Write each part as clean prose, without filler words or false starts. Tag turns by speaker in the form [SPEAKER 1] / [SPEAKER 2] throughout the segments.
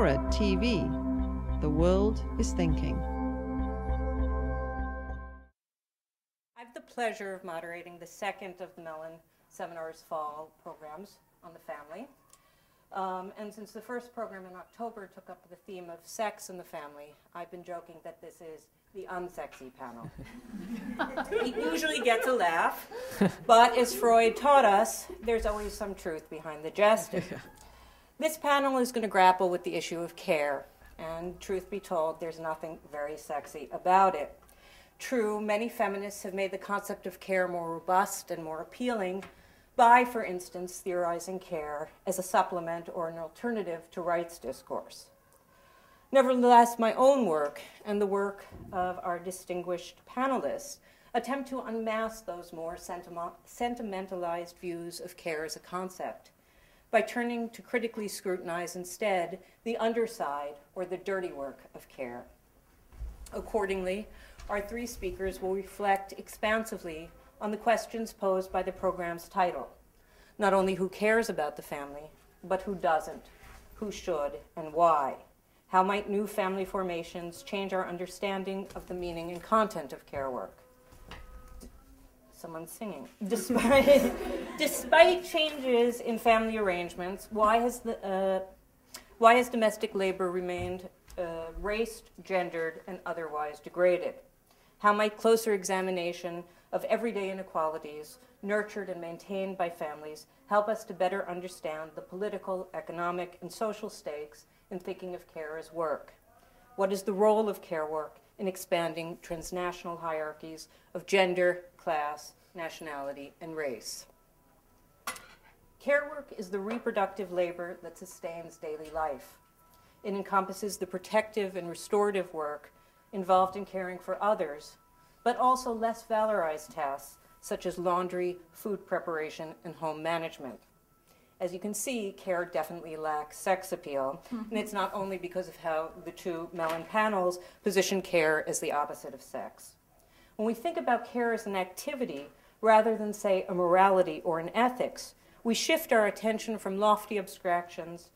[SPEAKER 1] Horror TV. The world is thinking.
[SPEAKER 2] I have the pleasure of moderating the second of the Mellon Seminar's fall programs on the family. And since the first program in October took up the theme of sex in the family, I've been joking that this is the unsexy panel. It usually gets a laugh, but as Freud taught us, there's always some truth behind the jest. This panel is going to grapple with the issue of care, and truth be told, there's nothing very sexy about it. True, many feminists have made the concept of care more robust and more appealing by, for instance, theorizing care as a supplement or an alternative to rights discourse. Nevertheless, my own work and the work of our distinguished panelists attempt to unmask those more sentimentalized views of care as a concept by turning to critically scrutinize instead the underside or the dirty work of care. Accordingly, our three speakers will reflect expansively on the questions posed by the program's title. Not only who cares about the family, but who doesn't, who should, and why. How might new family formations change our understanding of the meaning and content of care work? Someone's singing. Despite changes in family arrangements, why has domestic labor remained raced, gendered, and otherwise degraded? How might closer examination of everyday inequalities nurtured and maintained by families help us to better understand the political, economic, and social stakes in thinking of care as work? What is the role of care work in expanding transnational hierarchies of gender, class, nationality, and race? Care work is the reproductive labor that sustains daily life. It encompasses the protective and restorative work involved in caring for others, but also less valorized tasks such as laundry, food preparation, and home management. As you can see, care definitely lacks sex appeal, and it's not only because of how the two Mellon panels position care as the opposite of sex. When we think about care as an activity, rather than, say, a morality or an ethics, we shift our attention from lofty abstractions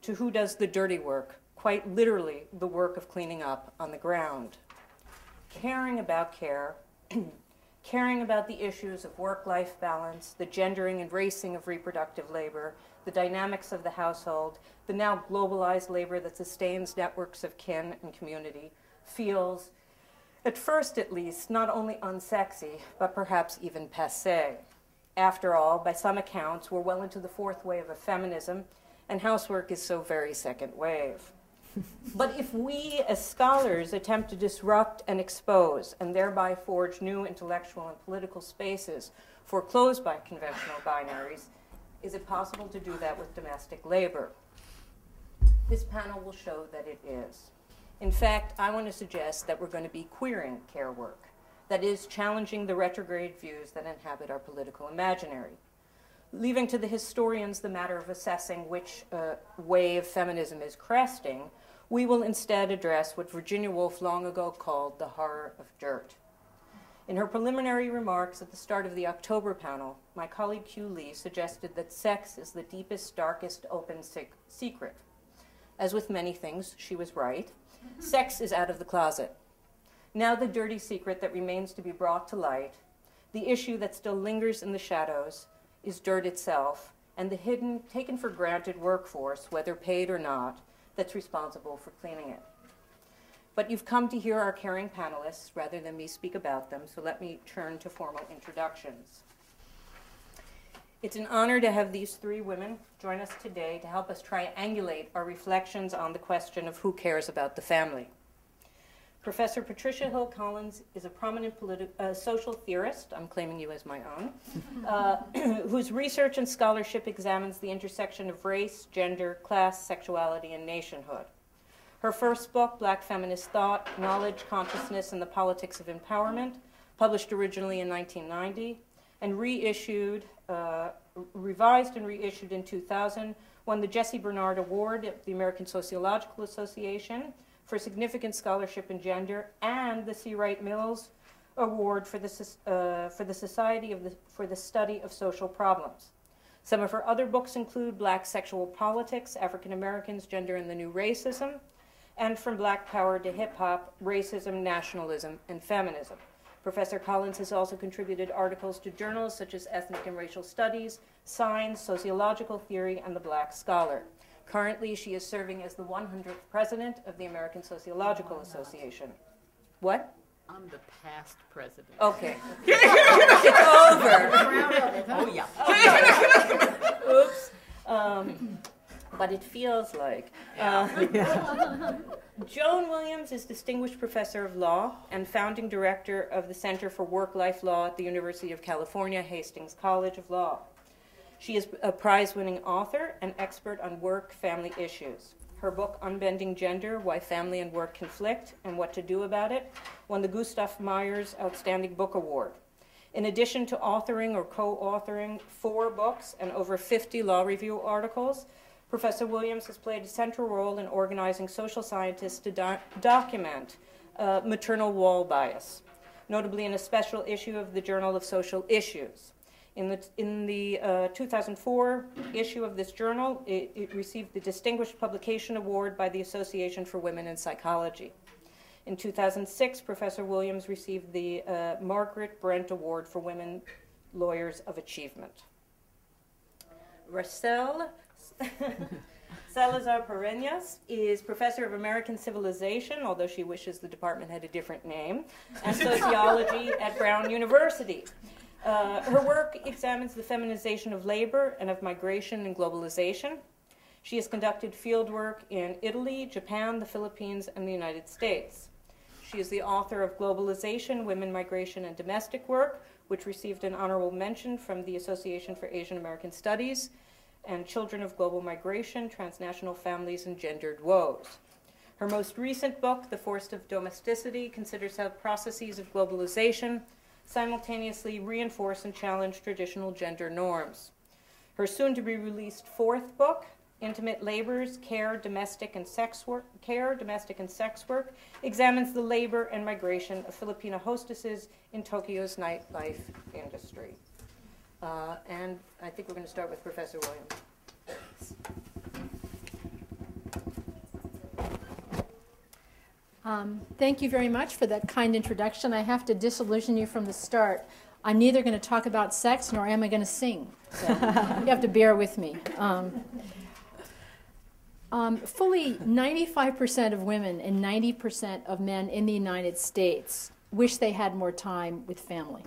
[SPEAKER 2] to who does the dirty work, quite literally the work of cleaning up on the ground. Caring about care, caring about the issues of work-life balance, the gendering and racing of reproductive labor, the dynamics of the household, the now globalized labor that sustains networks of kin and community, feels, at first at least, not only unsexy, but perhaps even passé. After all, by some accounts, we're well into the fourth wave of feminism, and housework is so very second wave. But if we, as scholars, attempt to disrupt and expose, and thereby forge new intellectual and political spaces foreclosed by conventional binaries, is it possible to do that with domestic labor? This panel will show that it is. In fact, I want to suggest that we're going to be queering care work, that is, challenging the retrograde views that inhabit our political imaginary. Leaving to the historians the matter of assessing which wave feminism is cresting, we will instead address what Virginia Woolf long ago called the horror of dirt. In her preliminary remarks at the start of the October panel, my colleague Hugh Lee suggested that sex is the deepest, darkest, open secret. As with many things, she was right. Sex is out of the closet. Now the dirty secret that remains to be brought to light, the issue that still lingers in the shadows, is dirt itself, and the hidden, taken for granted workforce, whether paid or not, that's responsible for cleaning it. But you've come to hear our caring panelists rather than me speak about them, so let me turn to formal introductions. It's an honor to have these three women join us today to help us triangulate our reflections on the question of who cares about the family. Professor Patricia Hill Collins is a prominent social theorist, I'm claiming you as my own, whose research and scholarship examines the intersection of race, gender, class, sexuality, and nationhood. Her first book, Black Feminist Thought, Knowledge, Consciousness, and the Politics of Empowerment, published originally in 1990, and revised and reissued in 2000, won the Jessie Bernard Award at the American Sociological Association for significant scholarship in gender, and the C. Wright Mills Award for the Society for the Study of Social Problems. Some of her other books include Black Sexual Politics, African Americans, Gender and the New Racism, and From Black Power to Hip Hop, Racism, Nationalism, and Feminism. Professor Collins has also contributed articles to journals such as Ethnic and Racial Studies, Signs, Sociological Theory, and The Black Scholar. Currently, she is serving as the 100th president of the American Sociological Association. What?
[SPEAKER 3] I'm the past president.
[SPEAKER 2] Okay. It's over.
[SPEAKER 3] Oh, yeah.
[SPEAKER 2] Okay. Oops. But it feels like. Joan Williams is Distinguished Professor of Law and Founding Director of the Center for Work-Life Law at the University of California, Hastings College of Law. She is a prize-winning author and expert on work-family issues. Her book, Unbending Gender, Why Family and Work Conflict and What to Do About It, won the Gustav Meyers Outstanding Book Award. In addition to authoring or co-authoring 4 books and over 50 law review articles, Professor Williams has played a central role in organizing social scientists to document maternal wall bias, notably in a special issue of the Journal of Social Issues. In the 2004 issue of this journal, it received the Distinguished Publication Award by the Association for Women in Psychology. In 2006, Professor Williams received the Margaret Brent Award for Women Lawyers of Achievement. Rachel Salazar Pereñas is Professor of American Civilization, although she wishes the department had a different name, and Sociology at Brown University. Her work examines the feminization of labor and of migration and globalization. She has conducted field work in Italy, Japan, the Philippines, and the United States. She is the author of Globalization, Women, Migration, and Domestic Work, which received an honorable mention from the Association for Asian American Studies, and Children of Global Migration, Transnational Families, and Gendered Woes. Her most recent book, The Force of Domesticity, considers how processes of globalization simultaneously reinforce and challenge traditional gender norms. Her soon-to-be-released 4th book, Intimate Labors, Domestic and Sex Work, examines the labor and migration of Filipino hostesses in Tokyo's nightlife industry. And I think we're going to start with Professor Williams.
[SPEAKER 4] Thank you very much for that kind introduction. I have to disillusion you from the start. I'm neither going to talk about sex nor am I going to sing. So you have to bear with me. Fully 95% of women and 90% of men in the United States wish they had more time with family.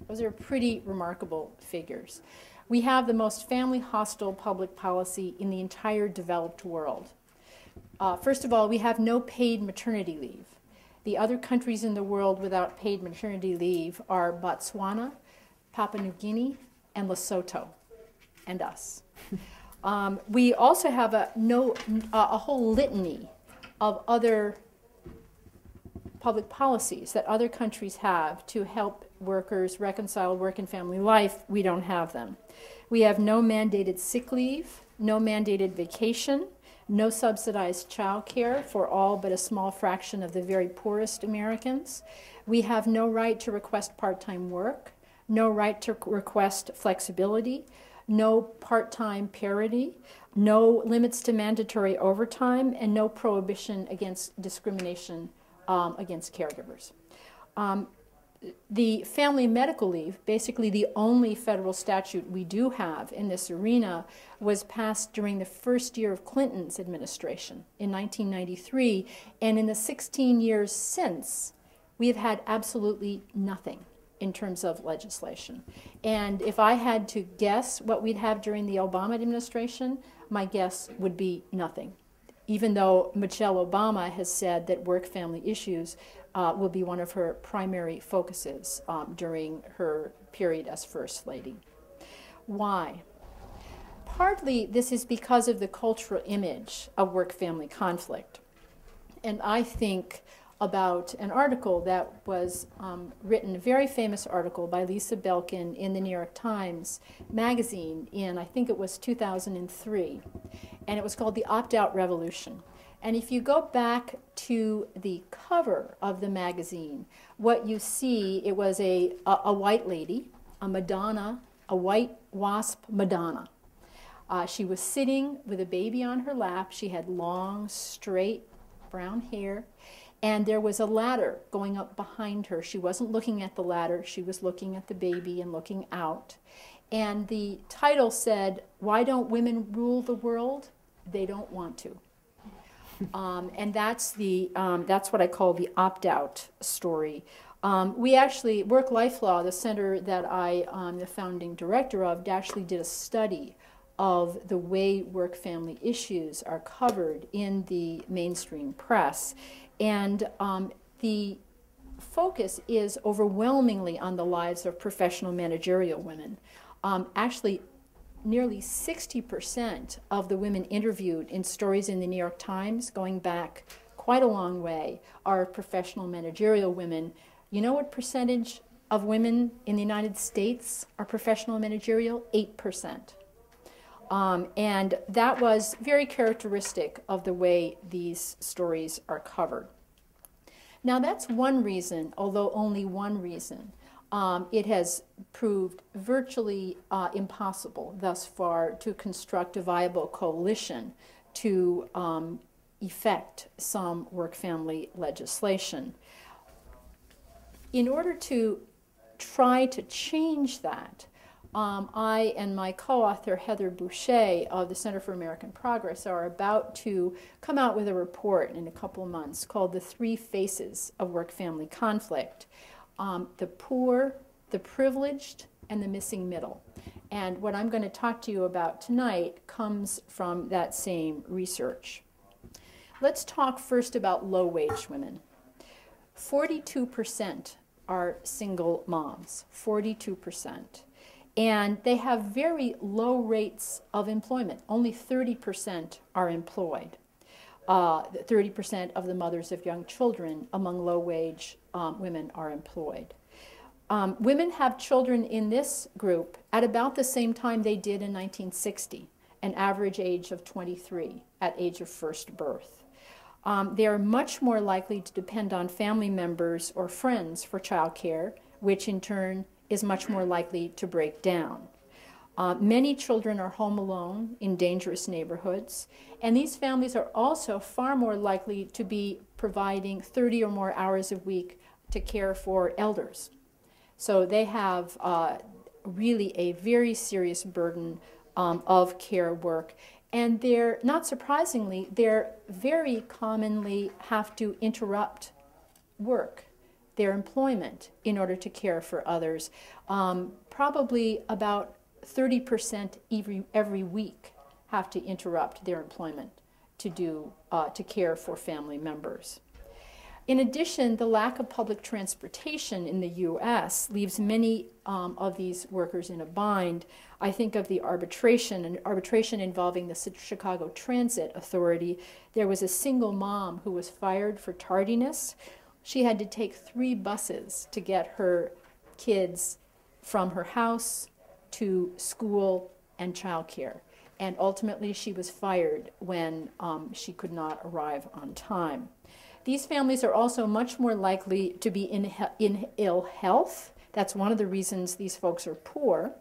[SPEAKER 4] Those are pretty remarkable figures. We have the most family-hostile public policy in the entire developed world. First of all, we have no paid maternity leave. The other countries in the world without paid maternity leave are Botswana, Papua New Guinea, and Lesotho, and us. We also have a whole litany of other public policies that other countries have to help workers reconcile work and family life. We don't have them. We have no mandated sick leave, no mandated vacation, no subsidized child care for all but a small fraction of the very poorest Americans. We have no right to request part-time work, no right to request flexibility, no part-time parity, no limits to mandatory overtime, and no prohibition against discrimination against caregivers. The family medical leave, basically the only federal statute we do have in this arena, was passed during the first year of Clinton's administration in 1993, and in the 16 years since, we have had absolutely nothing in terms of legislation. And if I had to guess what we'd have during the Obama administration, my guess would be nothing, even though Michelle Obama has said that work-family issues will be one of her primary focuses during her period as First Lady. Why? Partly this is because of the cultural image of work-family conflict. And I think about an article that was written, a very famous article by Lisa Belkin in the New York Times magazine in, I think it was 2003, and it was called The Opt-Out Revolution. And if you go back to the cover of the magazine, what you see, it was a white lady, a Madonna, a white wasp Madonna, She was sitting with a baby on her lap. She had long, straight brown hair, and there was a ladder going up behind her. She wasn't looking at the ladder. She was looking at the baby and looking out. And the title said, "Why don't women rule the world? They don't want to." And that's what I call the opt-out story. We actually, Work-Life Law, the center that I am the founding director of, actually did a study of the way work-family issues are covered in the mainstream press. And the focus is overwhelmingly on the lives of professional managerial women. Actually, nearly 60% of the women interviewed in stories in the New York Times, going back quite a long way, are professional managerial women. You know what percentage of women in the United States are professional managerial? 8%. And that was very characteristic of the way these stories are covered. Now that's one reason, although only one reason, it has proved virtually impossible thus far to construct a viable coalition to effect some work-family legislation. In order to try to change that, I and my co-author Heather Boucher of the Center for American Progress are about to come out with a report in a couple of months called The Three Faces of Work-Family Conflict. The poor, the privileged, and the missing middle. And what I'm going to talk to you about tonight comes from that same research. Let's talk first about low-wage women. 42% are single moms, 42%. And they have very low rates of employment. Only 30% are employed. 30% of the mothers of young children among low-wage women are employed. Women have children in this group at about the same time they did in 1960, an average age of 23 at age of first birth. They are much more likely to depend on family members or friends for childcare, which in turn is much more likely to break down. Many children are home alone in dangerous neighborhoods, and these families are also far more likely to be providing 30 or more hours a week to care for elders. So they have really a very serious burden of care work. And they're, not surprisingly, they're very commonly have to interrupt work, their employment, in order to care for others. Probably about 30% every week have to interrupt their employment to care for family members. In addition, the lack of public transportation in the U.S. leaves many of these workers in a bind. I think of the arbitration involving the Chicago Transit Authority. There was a single mom who was fired for tardiness. She had to take 3 buses to get her kids from her house to school and childcare. And ultimately, she was fired when she could not arrive on time. These families are also much more likely to be in ill health. That's one of the reasons these folks are poor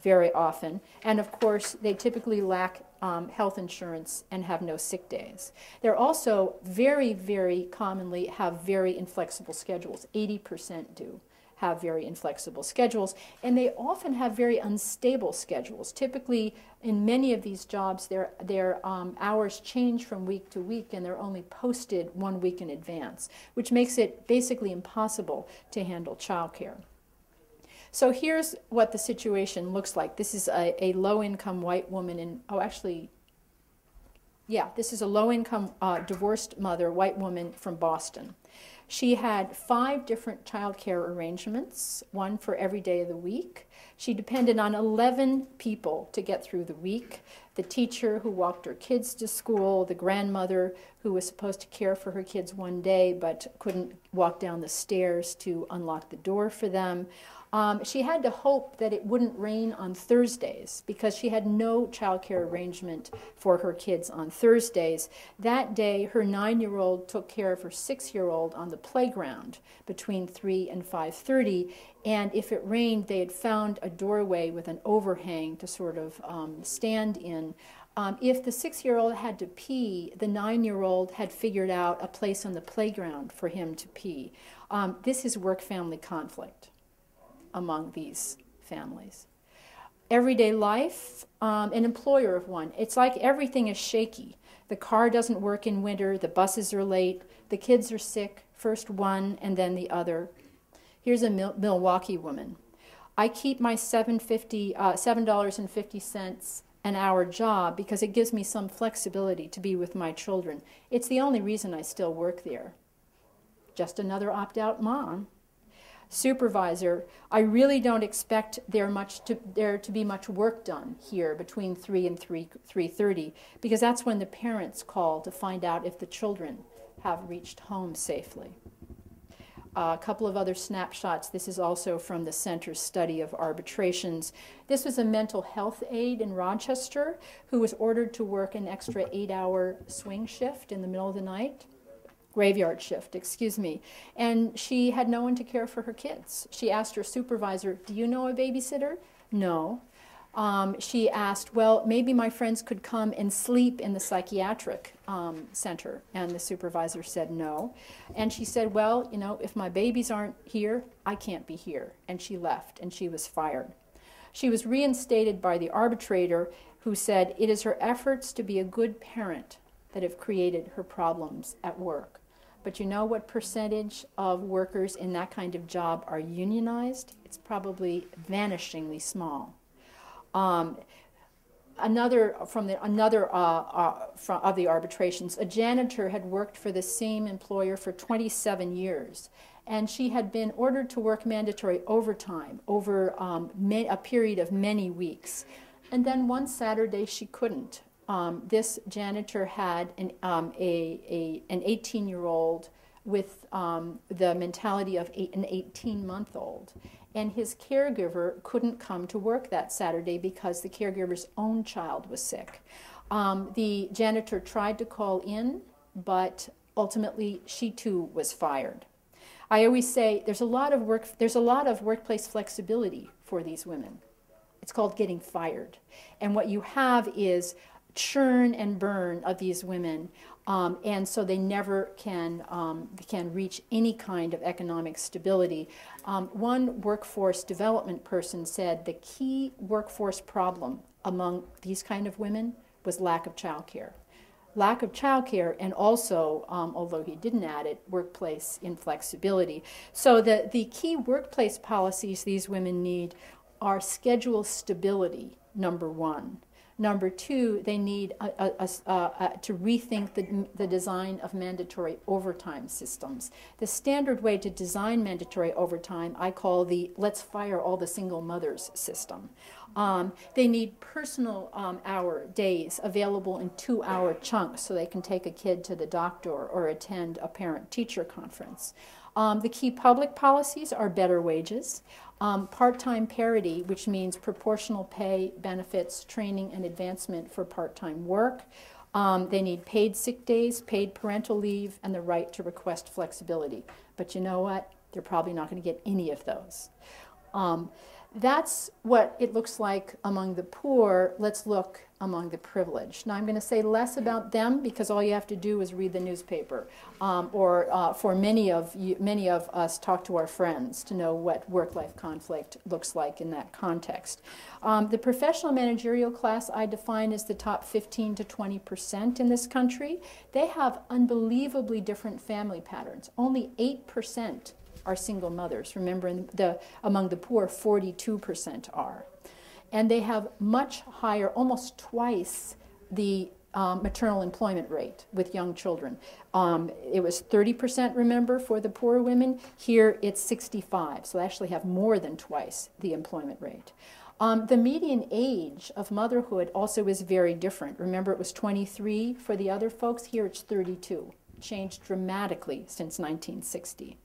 [SPEAKER 4] very often. And of course, they typically lack health insurance and have no sick days. They're also very, very commonly have very inflexible schedules. 80% do have very inflexible schedules, and they often have very unstable schedules. Typically, in many of these jobs, their hours change from week to week, and they're only posted 1 week in advance, which makes it basically impossible to handle childcare. So here's what the situation looks like. This is a low-income white woman in, this is a low-income divorced mother, white woman from Boston. She had 5 different child care arrangements, 1 for every day of the week. She depended on 11 people to get through the week: the teacher who walked her kids to school, the grandmother who was supposed to care for her kids one day but couldn't walk down the stairs to unlock the door for them. She had to hope that it wouldn't rain on Thursdays because she had no childcare arrangement for her kids on Thursdays. That day, her 9-year-old took care of her 6-year-old on the playground between 3 and 5:30, And if it rained, they had found a doorway with an overhang to sort of stand in. If the 6-year-old had to pee, the 9-year-old had figured out a place on the playground for him to pee. This is work-family conflict among these families. Everyday life, an employer of one. It's like everything is shaky. The car doesn't work in winter, the buses are late, the kids are sick, first one and then the other. Here's a Milwaukee woman. I keep my $7.50 an hour job because it gives me some flexibility to be with my children. It's the only reason I still work there. Just another opt-out mom. Supervisor, I really don't expect there to be much work done here between 3 and 3:30 because that's when the parents call to find out if the children have reached home safely. A couple of other snapshots. This is also from the Center's study of arbitrations. This was a mental health aide in Rochester who was ordered to work an extra 8-hour swing shift in the middle of the night. Graveyard shift, excuse me. And she had no one to care for her kids. She asked her supervisor, do you know a babysitter? No. She asked, well, maybe my friends could come and sleep in the psychiatric center. And the supervisor said no. And she said, well, you know, if my babies aren't here, I can't be here. And she left, and she was fired. She was reinstated by the arbitrator, who said, it is her efforts to be a good parent that have created her problems at work. But you know what percentage of workers in that kind of job are unionized? It's probably vanishingly small. Another of the arbitrations, a janitor had worked for the same employer for 27 years, and she had been ordered to work mandatory overtime over a period of many weeks. And then one Saturday she couldn't. This janitor had an 18-year-old with the mentality of an 18-month-old. And his caregiver couldn't come to work that Saturday because the caregiver's own child was sick. The janitor tried to call in, but ultimately she too was fired. I always say there's a lot of workplace flexibility for these women. It's called getting fired. And what you have is churn and burn of these women, and so they never can reach any kind of economic stability. One workforce development person said the key workforce problem among these kind of women was lack of childcare. Lack of childcare, and also, although he didn't add it, workplace inflexibility. So the key workplace policies these women need are schedule stability, number one. Number two, they need to rethink the design of mandatory overtime systems. The standard way to design mandatory overtime I call the let's fire all the single mothers system. They need personal hour days available in 2-hour chunks so they can take a kid to the doctor or attend a parent-teacher conference. The key public policies are better wages, part-time parity, which means proportional pay, benefits, training, and advancement for part-time work. They need paid sick days, paid parental leave, and the right to request flexibility. But you know what? They're probably not going to get any of those. That's what it looks like among the poor. Let's look among the privileged. Now I'm going to say less about them because all you have to do is read the newspaper, or for many of us talk to our friends to know what work-life conflict looks like in that context. The professional managerial class I define as the top 15 to 20% in this country. They have unbelievably different family patterns. Only 8% are single mothers. Remember, among the poor, 42% are. And they have much higher, almost twice the maternal employment rate with young children. It was 30%, remember, for the poor women. Here it's 65%, so they actually have more than twice the employment rate. The median age of motherhood also is very different. Remember, it was 23 for the other folks. Here it's 32. Changed dramatically since 1960.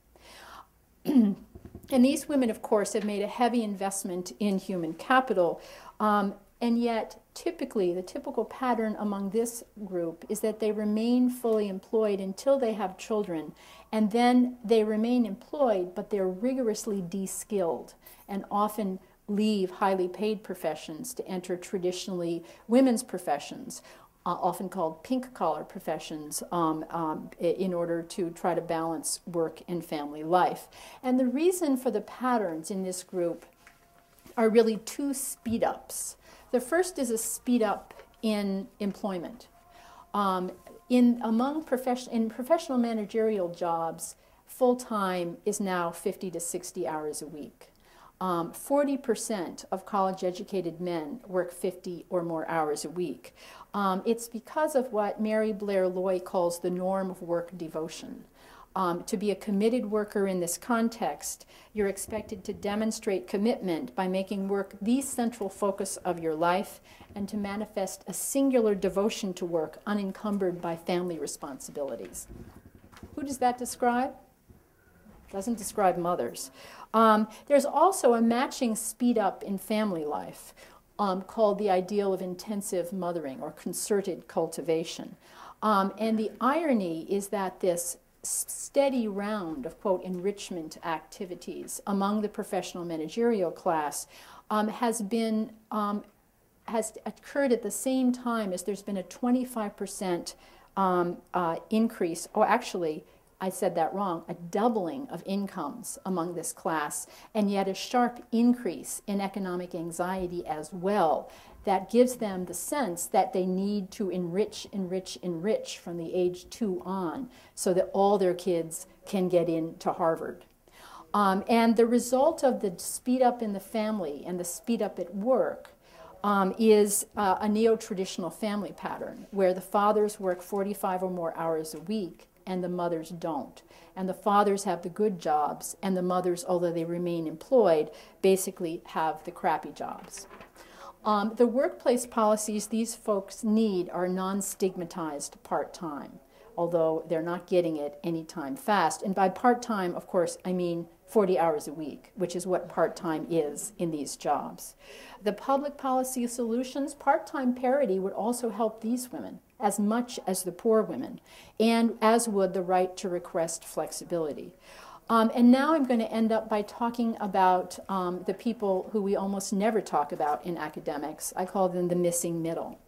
[SPEAKER 4] And these women, of course, have made a heavy investment in human capital. And yet, typically, the typical pattern among this group is that they remain fully employed until they have children, and then they remain employed, but they're rigorously de-skilled and often leave highly paid professions to enter traditionally women's professions, often called pink-collar professions, in order to try to balance work and family life. And the reason for the patterns in this group are really two speed-ups. The first is a speed-up in employment. In professional managerial jobs, full-time is now 50 to 60 hours a week. 40% of college-educated men work 50 or more hours a week. It's because of what Mary Blair Loy calls the norm of work devotion. To be a committed worker in this context, you're expected to demonstrate commitment by making work the central focus of your life and to manifest a singular devotion to work unencumbered by family responsibilities. Who does that describe? Doesn't describe mothers. There's also a matching speed up in family life called the ideal of intensive mothering or concerted cultivation. And the irony is that this steady round of, quote, enrichment activities among the professional managerial class has occurred at the same time as there's been a 25% increase, or actually, I said that wrong, a doubling of incomes among this class, and yet a sharp increase in economic anxiety as well. That gives them the sense that they need to enrich, enrich, enrich from the age 2 on so that all their kids can get into Harvard. And the result of the speed up in the family and the speed up at work is a neo-traditional family pattern where the fathers work 45 or more hours a week and the mothers don't. And the fathers have the good jobs and the mothers, although they remain employed, basically have the crappy jobs. The workplace policies these folks need are non-stigmatized part-time, although they're not getting it anytime fast. And by part-time, of course, I mean 40 hours a week, which is what part-time is in these jobs. The public policy solutions, part-time parity would also help these women as much as the poor women, and as would the right to request flexibility. And now I'm going to end up by talking about the people who we almost never talk about in academics. I call them the missing middle.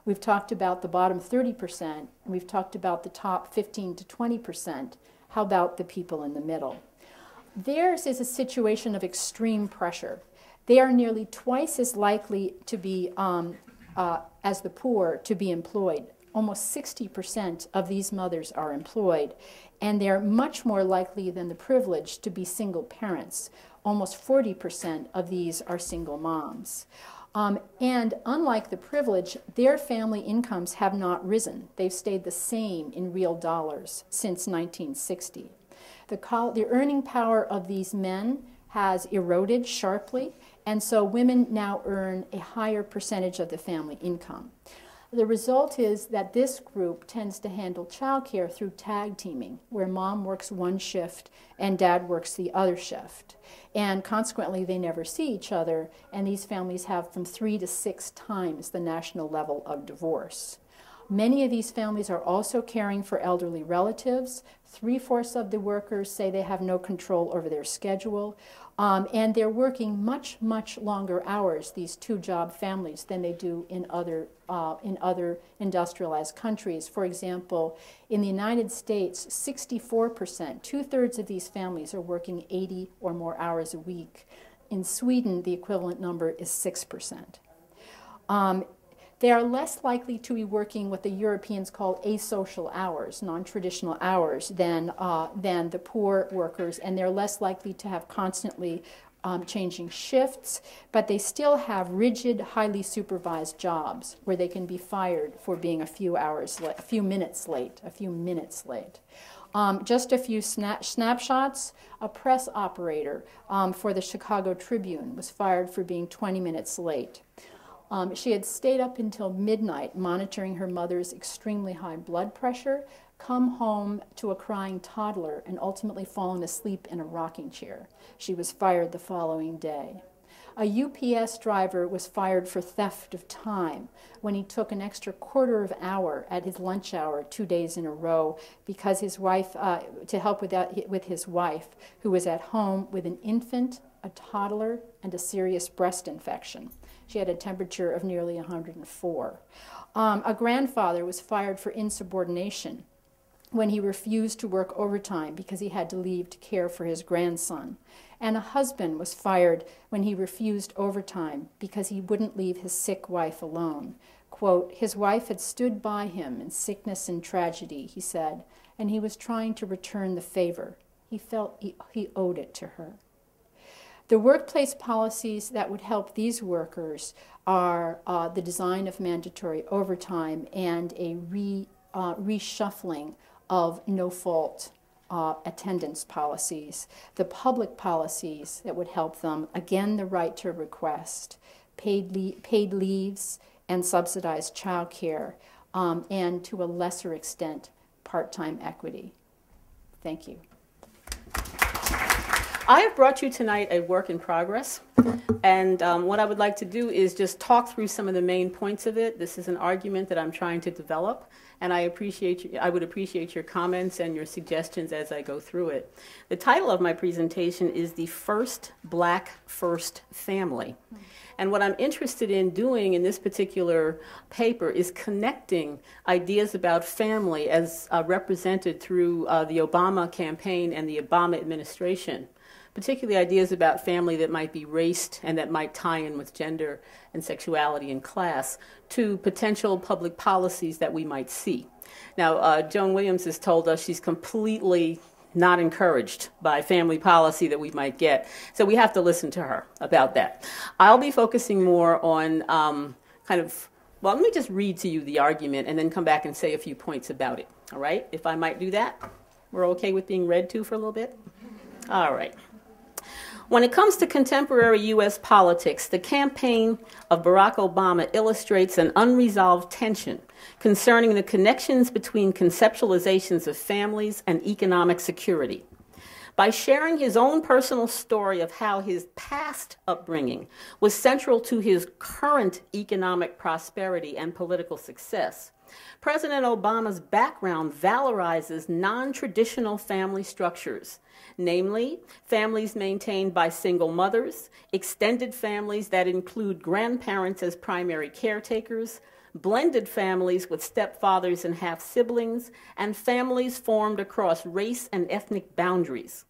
[SPEAKER 4] We've talked about the bottom 30%, and we've talked about the top 15 to 20%. How about the people in the middle? Theirs is a situation of extreme pressure. They are nearly twice as likely to be, as the poor, to be employed. Almost 60% of these mothers are employed, and they're much more likely than the privileged to be single parents. Almost 40% of these are single moms. And unlike the privileged, their family incomes have not risen. They've stayed the same in real dollars since 1960. The earning power of these men has eroded sharply, and so women now earn a higher percentage of the family income. The result is that this group tends to handle childcare through tag teaming, where mom works one shift and dad works the other shift. And consequently, they never see each other, and these families have from 3 to 6 times the national level of divorce. Many of these families are also caring for elderly relatives. 3/4 of the workers say they have no control over their schedule. And they're working much, much longer hours, these 2-job families, than they do in other industrialized countries. For example, in the United States, 64%, 2/3 of these families are working 80 or more hours a week. In Sweden, the equivalent number is 6%. They are less likely to be working what the Europeans call asocial hours, non-traditional hours, than the poor workers, and they're less likely to have constantly changing shifts, but they still have rigid, highly supervised jobs where they can be fired for being a few minutes late. Just a few snapshots. A press operator for the Chicago Tribune was fired for being 20 minutes late. She had stayed up until midnight monitoring her mother's extremely high blood pressure, come home to a crying toddler, and ultimately fallen asleep in a rocking chair. She was fired the following day. A UPS driver was fired for theft of time when he took an extra quarter of an hour at his lunch hour 2 days in a row because his wife, to help with his wife, who was at home with an infant, a toddler, and a serious breast infection. She had a temperature of nearly 104. A grandfather was fired for insubordination when he refused to work overtime because he had to leave to care for his grandson. And a husband was fired when he refused overtime because he wouldn't leave his sick wife alone. Quote, his wife had stood by him in sickness and tragedy, he said, and he was trying to return the favor. He felt he owed it to her. The workplace policies that would help these workers are the design of mandatory overtime and a reshuffling of no-fault attendance policies. The public policies that would help them, again, the right to request, paid leaves and subsidized child care, and to a lesser extent, part-time equity. Thank you.
[SPEAKER 3] I have brought you tonight a work in progress, and what I would like to do is just talk through some of the main points of it. This is an argument that I'm trying to develop, and I would appreciate your comments and your suggestions as I go through it. The title of my presentation is The First Black First Family. And what I'm interested in doing in this particular paper is connecting ideas about family as represented through the Obama campaign and the Obama administration, particularly ideas about family that might be raced and that might tie in with gender and sexuality and class, to potential public policies that we might see. Now, Joan Williams has told us she's completely not encouraged by family policy that we might get, so we have to listen to her about that. I'll be focusing more on well, let me just read to you the argument and then come back and say a few points about it, all right? If I might do that? We're okay with being read to for a little bit? All right. When it comes to contemporary U.S. politics, the campaign of Barack Obama illustrates an unresolved tension concerning the connections between conceptualizations of families and economic security. By sharing his own personal story of how his past upbringing was central to his current economic prosperity and political success, President Obama's background valorizes non-traditional family structures, namely families maintained by single mothers, extended families that include grandparents as primary caretakers, blended families with stepfathers and half-siblings, and families formed across race and ethnic boundaries.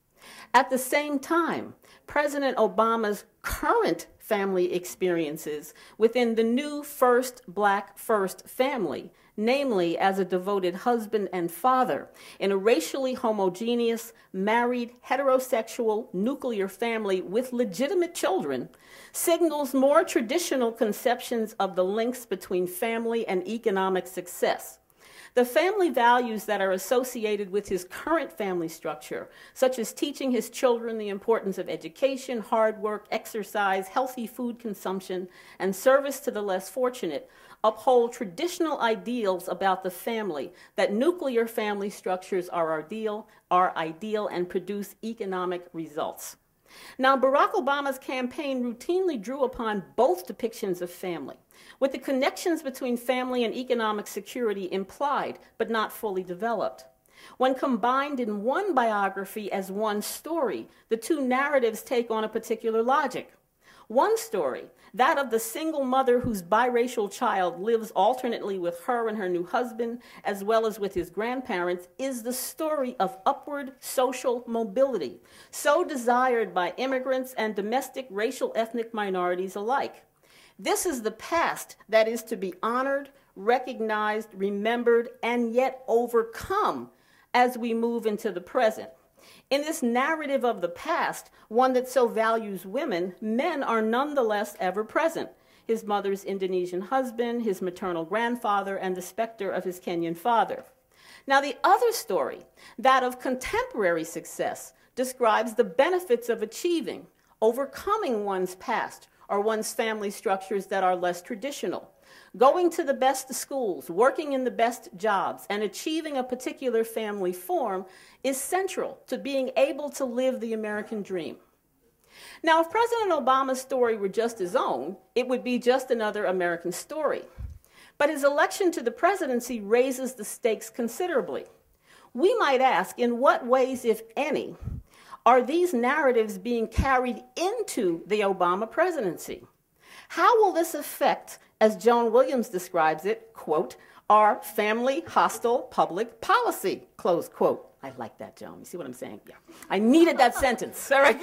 [SPEAKER 3] At the same time, President Obama's current family experiences within the new first black first family, namely as a devoted husband and father in a racially homogeneous, married, heterosexual, nuclear family with legitimate children, signals more traditional conceptions of the links between family and economic success. The family values that are associated with his current family structure, such as teaching his children the importance of education, hard work, exercise, healthy food consumption, and service to the less fortunate, uphold traditional ideals about the family, that nuclear family structures are ideal and produce economic results. Now, Barack Obama's campaign routinely drew upon both depictions of family, with the connections between family and economic security implied but not fully developed. When combined in one biography as one story, the two narratives take on a particular logic. One story, that of the single mother whose biracial child lives alternately with her and her new husband, as well as with his grandparents, is the story of upward social mobility, so desired by immigrants and domestic racial ethnic minorities alike. This is the past that is to be honored, recognized, remembered, and yet overcome as we move into the present. In this narrative of the past, one that so values women, men are nonetheless ever present. His mother's Indonesian husband, his maternal grandfather, and the specter of his Kenyan father. Now, the other story, that of contemporary success, describes the benefits of achieving, overcoming one's past or one's family structures that are less traditional. Going to the best schools, working in the best jobs, and achieving a particular family form is central to being able to live the American dream. Now, if President Obama's story were just his own, it would be just another American story. But his election to the presidency raises the stakes considerably. We might ask, in what ways, if any, are these narratives being carried into the Obama presidency? How will this affect, as Joan Williams describes it, quote, our family hostile public policy, close quote. I like that, Joan. You see what I'm saying? Yeah. I needed that sentence. All right.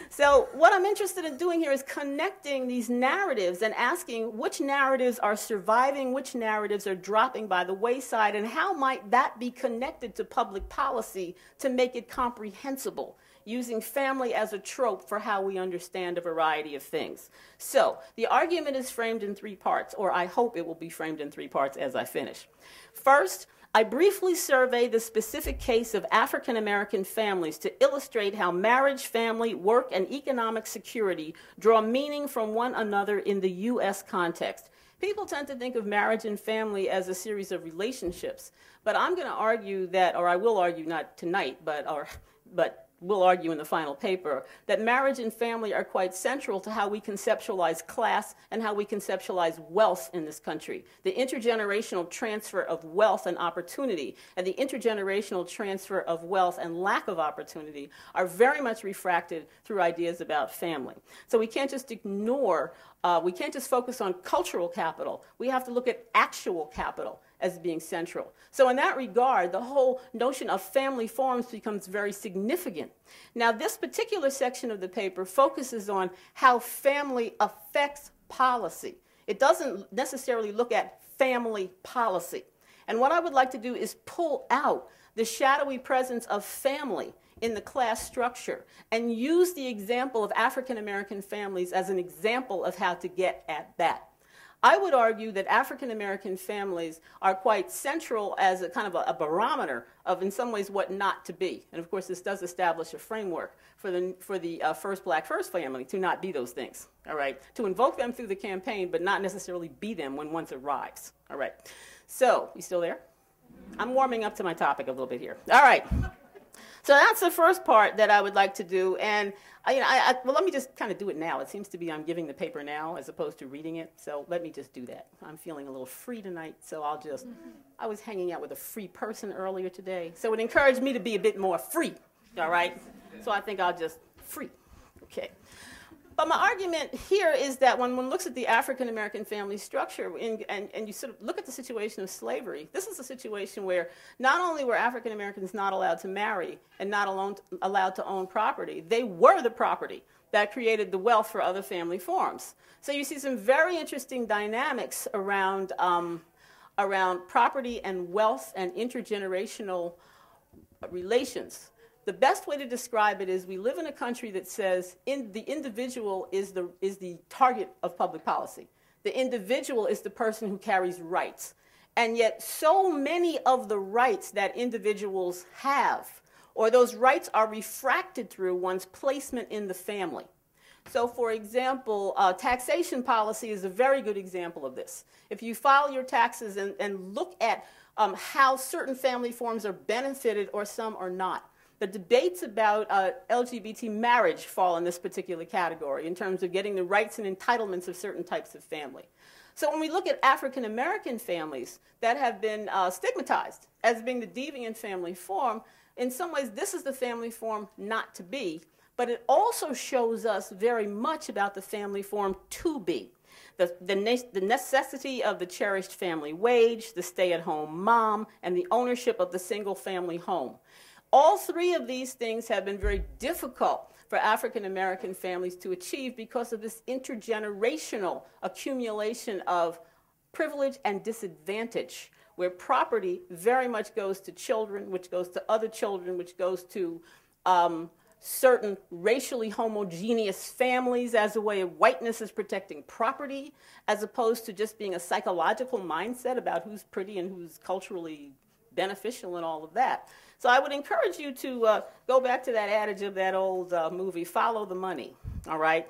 [SPEAKER 3] So what I'm interested in doing here is connecting these narratives and asking which narratives are surviving, which narratives are dropping by the wayside, and how might that be connected to public policy to make it comprehensible, using family as a trope for how we understand a variety of things. So the argument is framed in 3 parts, or I hope it will be framed in 3 parts as I finish. First, I briefly survey the specific case of African American families to illustrate how marriage, family, work, and economic security draw meaning from one another in the U.S. context. People tend to think of marriage and family as a series of relationships, but I'm going to argue that, or I will argue not tonight, but we'll argue in the final paper, that marriage and family are quite central to how we conceptualize class and how we conceptualize wealth in this country. The intergenerational transfer of wealth and opportunity and the intergenerational transfer of wealth and lack of opportunity are very much refracted through ideas about family. So we can't just ignore, we can't just focus on cultural capital. We have to look at actual capital as being central. So in that regard, the whole notion of family forms becomes very significant. Now, this particular section of the paper focuses on how family affects policy. It doesn't necessarily look at family policy. And what I would like to do is pull out the shadowy presence of family in the class structure and use the example of African American families as an example of how to get at that. I would argue that African American families are quite central as a kind of a barometer of, in some ways, what not to be. And of course, this does establish a framework for the first black first family to not be those things. All right, to invoke them through the campaign, but not necessarily be them when once arrives. All right. So, you still there? I'm warming up to my topic a little bit here. All right. So that's the first part that I would like to do, and well, let me just kind of do it now. It seems to be I'm giving the paper now as opposed to reading it, so let me just do that. I'm feeling a little free tonight, so I'll just, I was hanging out with a free person earlier today, so it encouraged me to be a bit more free, all right? So I think I'll just free, okay? But my argument here is that when one looks at the African American family structure and you sort of look at the situation of slavery, this is a situation where not only were African Americans not allowed to marry and not allowed to own property, they were the property that created the wealth for other family forms. So you see some very interesting dynamics around, around property and wealth and intergenerational relations. The best way to describe it is we live in a country that says the individual is the target of public policy. The individual is the person who carries rights. And yet so many of the rights that individuals have, or those rights are refracted through one's placement in the family. So for example, taxation policy is a very good example of this. If you file your taxes and look at how certain family forms are benefited or some are not, the debates about LGBT marriage fall in this particular category in terms of getting the rights and entitlements of certain types of family. So when we look at African American families that have been stigmatized as being the deviant family form, in some ways this is the family form not to be, but it also shows us very much about the family form to be. The necessity of the cherished family wage, the stay-at-home mom, and the ownership of the single-family home. All 3 of these things have been very difficult for African American families to achieve because of this intergenerational accumulation of privilege and disadvantage, where property very much goes to children, which goes to other children, which goes to certain racially homogeneous families as a way of whiteness is protecting property, as opposed to just being a psychological mindset about who's pretty and who's culturally beneficial and all of that. So I would encourage you to go back to that adage of that old movie, follow the money, all right?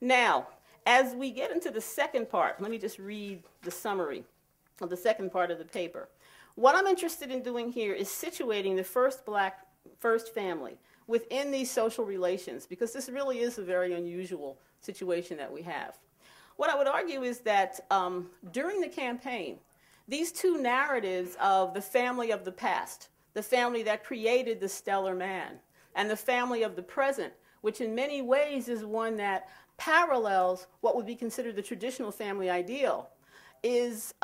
[SPEAKER 3] Now, as we get into the second part, let me just read the summary of the second part of the paper. What I'm interested in doing here is situating the first family within these social relations, because this really is a very unusual situation that we have. What I would argue is that during the campaign, these two narratives of the family of the past, the family that created the stellar man, and the family of the present, which in many ways is one that parallels what would be considered the traditional family ideal, is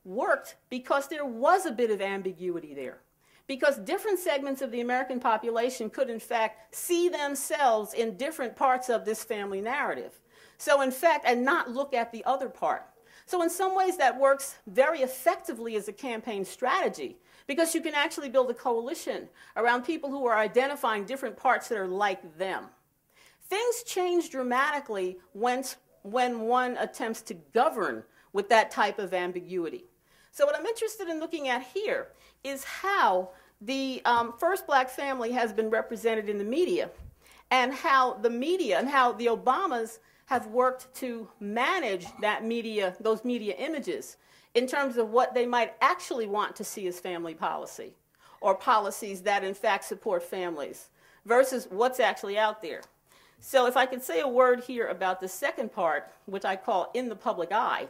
[SPEAKER 3] worked because there was a bit of ambiguity there. Because different segments of the American population could, in fact, see themselves in different parts of this family narrative. So, in fact, and not look at the other part. So in some ways that works very effectively as a campaign strategy, because you can actually build a coalition around people who are identifying different parts that are like them. Things change dramatically when one attempts to govern with that type of ambiguity. So what I'm interested in looking at here is how the first black family has been represented in the media, and how the media and how the Obamas have worked to manage that media, those media images, in terms of what they might actually want to see as family policy, or policies that in fact support families, versus what's actually out there. So if I could say a word here about the second part, which I call in the public eye,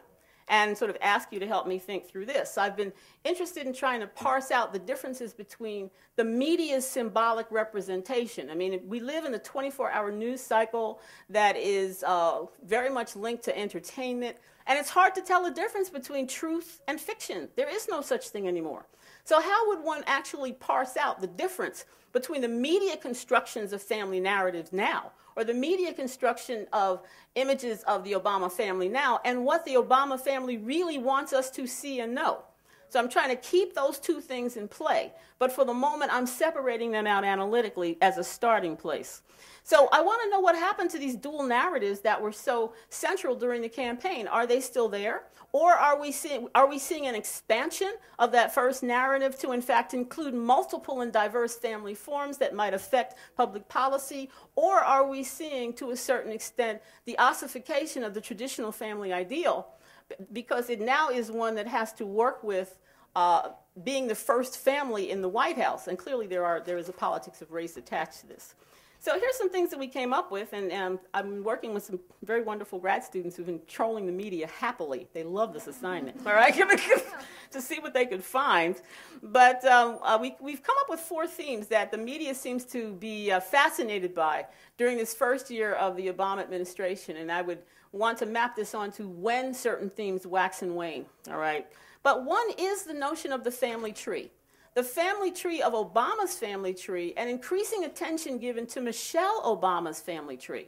[SPEAKER 3] and sort of ask you to help me think through this. I've been interested in trying to parse out the differences between the media's symbolic representation. I mean, we live in a 24-hour news cycle that is very much linked to entertainment, and it's hard to tell the difference between truth and fiction. There is no such thing anymore. So how would one actually parse out the difference between the media constructions of family narratives now, or the media construction of images of the Obama family now, and what the Obama family really wants us to see and know? So I'm trying to keep those two things in play, but for the moment I'm separating them out analytically as a starting place. So I want to know what happened to these dual narratives that were so central during the campaign. Are they still there? Or are we seeing an expansion of that first narrative to in fact include multiple and diverse family forms that might affect public policy? Or are we seeing, to a certain extent, the ossification of the traditional family ideal, because it now is one that has to work with being the first family in the White House, and clearly there is a politics of race attached to this. So here's some things that we came up with, and I'm working with some very wonderful grad students who've been trolling the media happily. They love this assignment, all right, to see what they could find. But we've come up with 4 themes that the media seems to be fascinated by during this first year of the Obama administration, and I would want to map this onto when certain themes wax and wane, all right? But one is the notion of the family tree. The family tree of Obama's family tree, and increasing attention given to Michelle Obama's family tree.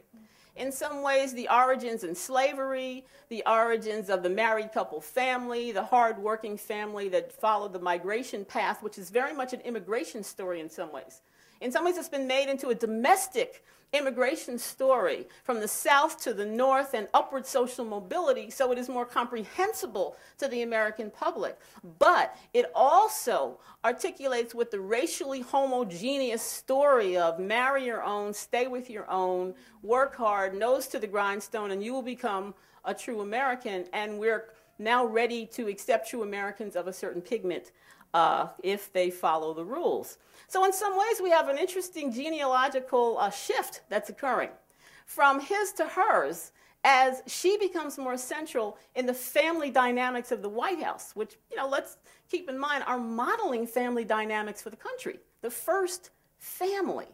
[SPEAKER 3] In some ways, the origins in slavery, the origins of the married couple family, the hard-working family that followed the migration path, which is very much an immigration story in some ways. In some ways, it's been made into a domestic immigration story from the South to the North and upward social mobility, so it is more comprehensible to the American public. But it also articulates with the racially homogeneous story of marry your own, stay with your own, work hard, nose to the grindstone, and you will become a true American. And we're now ready to accept true Americans of a certain pigment if they follow the rules. So in some ways, we have an interesting genealogical shift that's occurring from his to hers as she becomes more central in the family dynamics of the White House, which, let's keep in mind are modeling family dynamics for the country. The first family.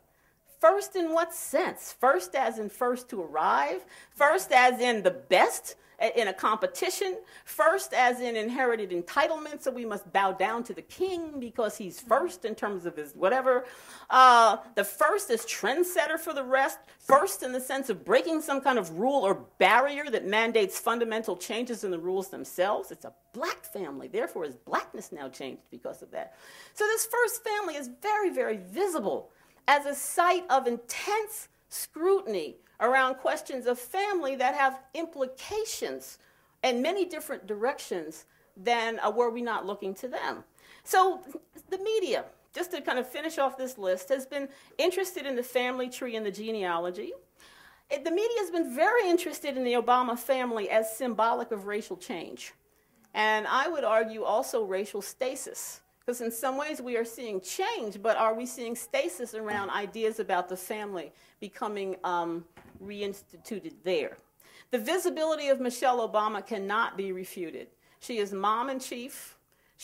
[SPEAKER 3] First in what sense? First as in first to arrive? First as in the best in a competition? First as in inherited entitlement, so we must bow down to the king because he's first in terms of his whatever. The first is trendsetter for the rest. First in the sense of breaking some kind of rule or barrier that mandates fundamental changes in the rules themselves. It's a black family, therefore his blackness now changed because of that. So this first family is very, very visible as a site of intense scrutiny around questions of family that have implications in many different directions than were we not looking to them. So the media, just to kind of finish off this list, has been interested in the family tree and the genealogy. The media has been very interested in the Obama family as symbolic of racial change. And I would argue also racial stasis, Because in some ways we are seeing change, but are we seeing stasis around ideas about the family becoming reinstituted there? The visibility of Michelle Obama cannot be refuted. She is mom in chief.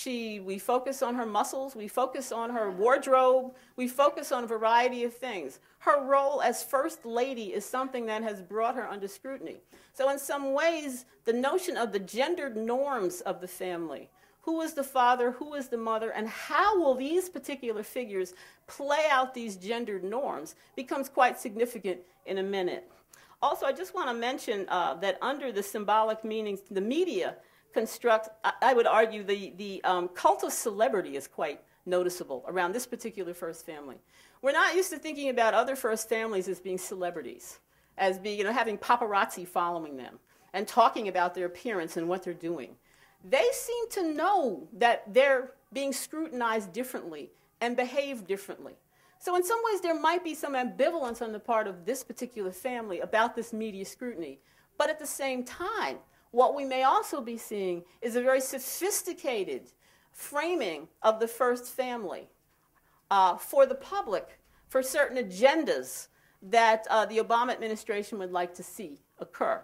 [SPEAKER 3] We focus on her muscles. We focus on her wardrobe. We focus on a variety of things. Her role as first lady is something that has brought her under scrutiny. So in some ways, the notion of the gendered norms of the family, who is the father, who is the mother, and how will these particular figures play out these gendered norms becomes quite significant in a minute. Also, I just want to mention that under the symbolic meanings, the media construct, I would argue the cult of celebrity is quite noticeable around this particular first family. We're not used to thinking about other first families as being celebrities, as being, having paparazzi following them and talking about their appearance and what they're doing. They seem to know that they're being scrutinized differently and behave differently. So in some ways, there might be some ambivalence on the part of this particular family about this media scrutiny. But at the same time, what we may also be seeing is a very sophisticated framing of the first family for the public, for certain agendas that the Obama administration would like to see occur.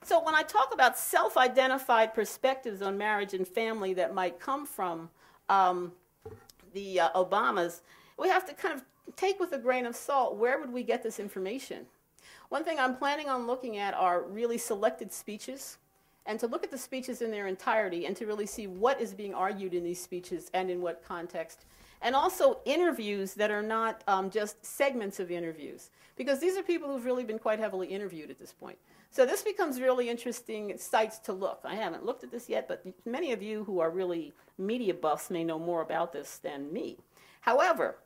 [SPEAKER 3] So when I talk about self-identified perspectives on marriage and family that might come from the Obamas, we have to kind of take with a grain of salt, where would we get this information? One thing I'm planning on looking at are really selected speeches, and to look at the speeches in their entirety and to really see what is being argued in these speeches and in what context. And also interviews that are not just segments of interviews, because these are people who've really been quite heavily interviewed at this point. So this becomes really interesting sites to look. I haven't looked at this yet, but many of you who are really media buffs may know more about this than me. However,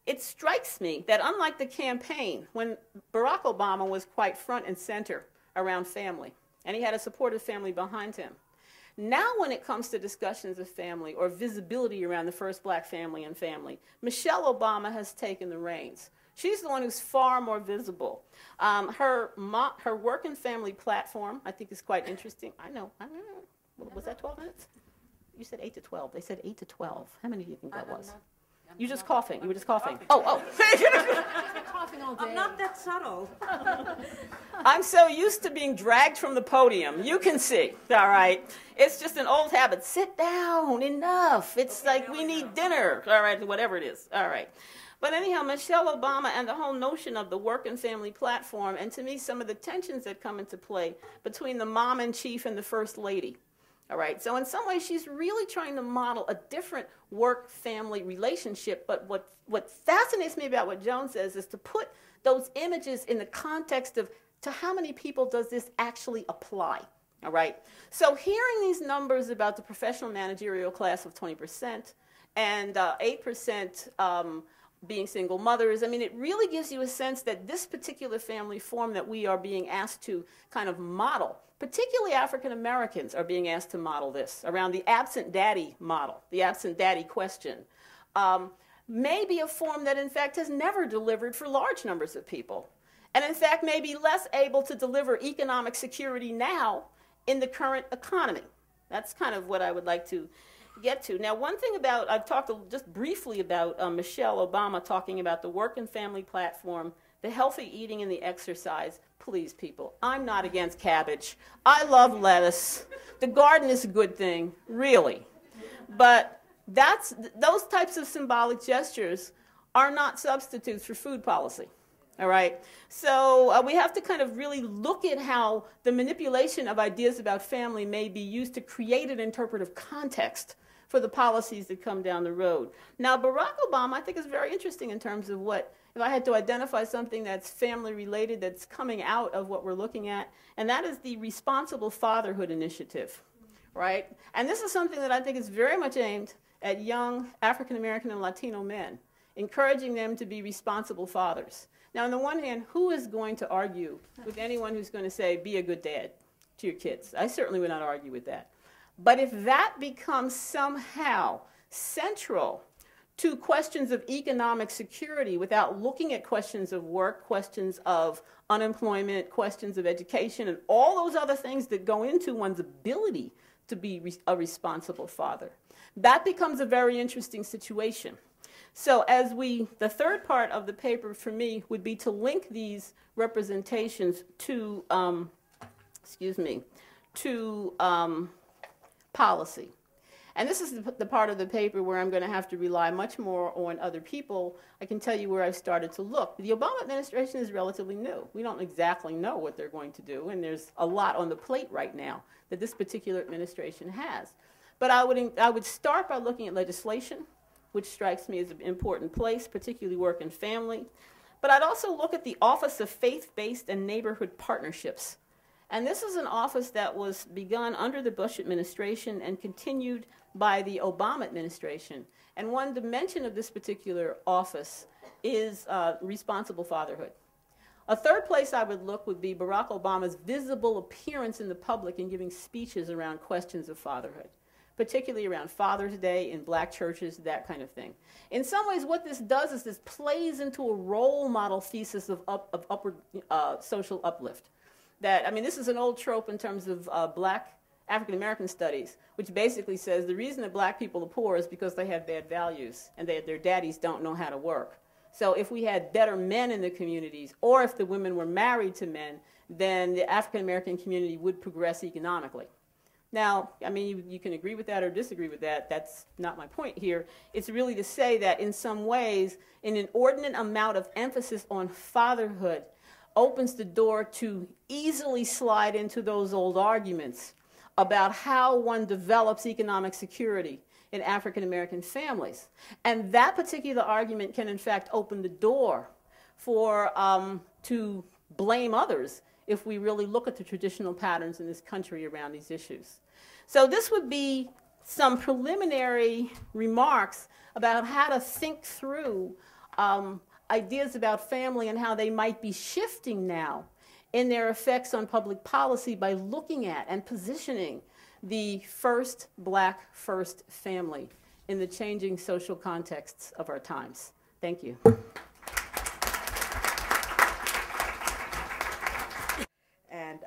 [SPEAKER 3] it strikes me that unlike the campaign, when Barack Obama was quite front and center around family, and he had a supportive family behind him, now when it comes to discussions of family or visibility around the first black family and family, Michelle Obama has taken the reins. She's the one who's far more visible. Her work and family platform, I think, is quite interesting. I know. Was that 12 minutes? You said 8 to 12. They said 8 to 12. How many do you think that was? You just coughing. You were just coughing. Oh.
[SPEAKER 4] Coughing all day.
[SPEAKER 2] I'm not that subtle.
[SPEAKER 3] I'm so used to being dragged from the podium. You can see, all right? It's just an old habit. Sit down, enough. It's okay, like we need dinner, all right, whatever it is, all right. But anyhow, Michelle Obama and the whole notion of the work and family platform, and to me, some of the tensions that come into play between the mom in chief and the first lady. All right, so in some ways, she's really trying to model a different work-family relationship. But what fascinates me about what Joan says is to put those images in the context of to how many people does this actually apply. All right, so hearing these numbers about the professional managerial class of 20% and 8% being single mothers, I mean, it really gives you a sense that this particular family form that we are being asked to kind of model, particularly African Americans are being asked to model this around the absent daddy model, the absent daddy question, may be a form that in fact has never delivered for large numbers of people. And in fact may be less able to deliver economic security now in the current economy. That's kind of what I would like to get to. Now, one thing about, I've talked just briefly about Michelle Obama talking about the work and family platform, the healthy eating and the exercise. Please, people, I'm not against cabbage. I love lettuce. The garden is a good thing, really. But those types of symbolic gestures are not substitutes for food policy. All right? So we have to kind of really look at how the manipulation of ideas about family may be used to create an interpretive context for the policies that come down the road. Now, Barack Obama, I think, is very interesting in terms of what, if I had to identify something that's family-related that's coming out of what we're looking at, and that is the Responsible Fatherhood Initiative, right? And this is something that I think is very much aimed at young African-American and Latino men, encouraging them to be responsible fathers. Now, on the one hand, who is going to argue with anyone who's going to say, be a good dad to your kids? I certainly would not argue with that. But if that becomes somehow central to questions of economic security without looking at questions of work, questions of unemployment, questions of education, and all those other things that go into one's ability to be a responsible father. That becomes a very interesting situation. So the third part of the paper for me would be to link these representations to, policy. And this is the part of the paper where I'm going to have to rely much more on other people. I can tell you where I've started to look. The Obama administration is relatively new. We don't exactly know what they're going to do, and there's a lot on the plate right now that this particular administration has. But I would start by looking at legislation, which strikes me as an important place, particularly work and family. But I'd also look at the Office of Faith-Based and Neighborhood Partnerships. And this is an office that was begun under the Bush administration and continued by the Obama administration. And one dimension of this particular office is responsible fatherhood. A third place I would look would be Barack Obama's visible appearance in the public and giving speeches around questions of fatherhood, particularly around Father's Day in black churches, that kind of thing. In some ways, what this does is this plays into a role model thesis of upward social uplift. This is an old trope in terms of black African-American studies, which basically says the reason that black people are poor is because they have bad values and their daddies don't know how to work. So if we had better men in the communities, or if the women were married to men, then the African-American community would progress economically. Now, you can agree with that or disagree with that. That's not my point here. It's really to say that in some ways, an inordinate amount of emphasis on fatherhood opens the door to easily slide into those old arguments about how one develops economic security in African-American families. And that particular argument can, in fact, open the door to blame others if we really look at the traditional patterns in this country around these issues. So this would be some preliminary remarks about how to think through ideas about family and how they might be shifting now in their effects on public policy by looking at and positioning the first black first family in the changing social contexts of our times. Thank you.
[SPEAKER 5] And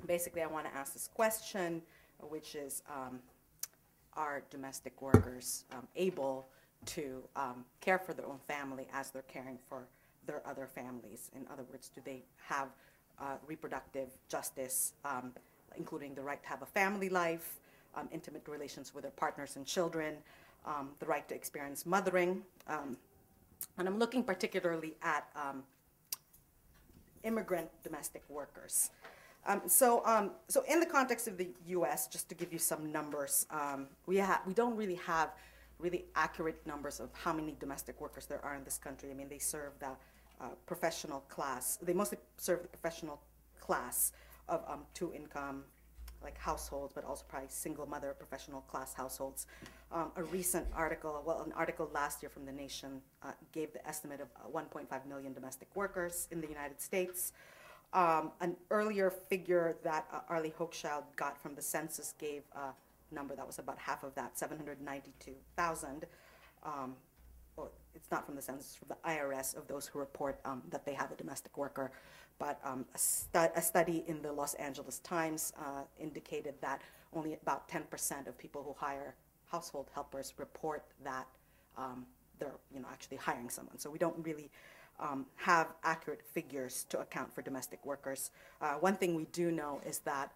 [SPEAKER 5] basically I want to ask this question, which is, are domestic workers able to care for their own family as they're caring for their other families? In other words, do they have reproductive justice, including the right to have a family life, intimate relations with their partners and children, the right to experience mothering? And I'm looking particularly at immigrant domestic workers. So in the context of the U.S., just to give you some numbers, we don't really have really accurate numbers of how many domestic workers there are in this country. They serve the professional class. They mostly serve the professional class of two-income households, but also probably single mother professional class households. A recent article, an article last year from The Nation gave the estimate of 1.5 million domestic workers in the United States. An earlier figure that Arlie Hochschild got from the census gave a number that was about half of that, 792,000. Well, it's not from the census, from the IRS, of those who report that they have a domestic worker. But a study in the Los Angeles Times indicated that only about 10% of people who hire household helpers report that they're actually hiring someone. So we don't really have accurate figures to account for domestic workers. One thing we do know is that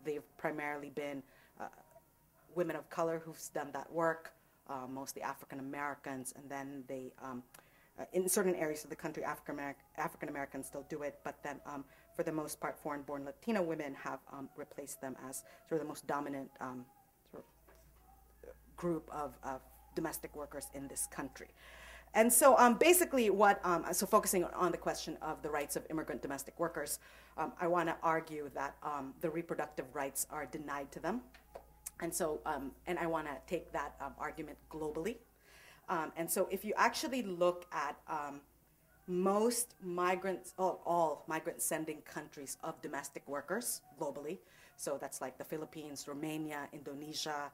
[SPEAKER 5] they've primarily been women of color who've done that work, mostly African Americans, and then they, in certain areas of the country, African Americans still do it, but then for the most part, foreign-born Latino women have replaced them as sort of the most dominant group of domestic workers in this country. And so basically so focusing on the question of the rights of immigrant domestic workers, I want to argue that the reproductive rights are denied to them. And so, and I want to take that argument globally. And so if you actually look at most migrants, all migrant sending countries of domestic workers globally, so that's like the Philippines, Romania, Indonesia,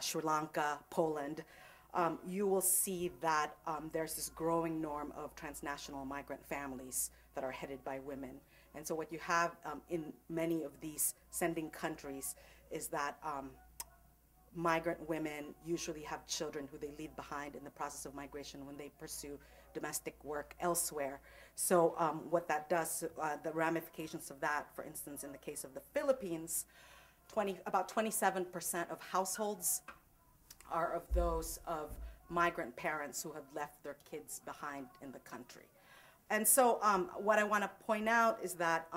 [SPEAKER 5] Sri Lanka, Poland, you will see that there's this growing norm of transnational migrant families that are headed by women. And so what you have in many of these sending countries is that migrant women usually have children who they leave behind in the process of migration when they pursue domestic work elsewhere. So what that does, the ramifications of that, for instance, in the case of the Philippines, about 27% of households are of those of migrant parents who have left their kids behind in the country. And so what I want to point out is that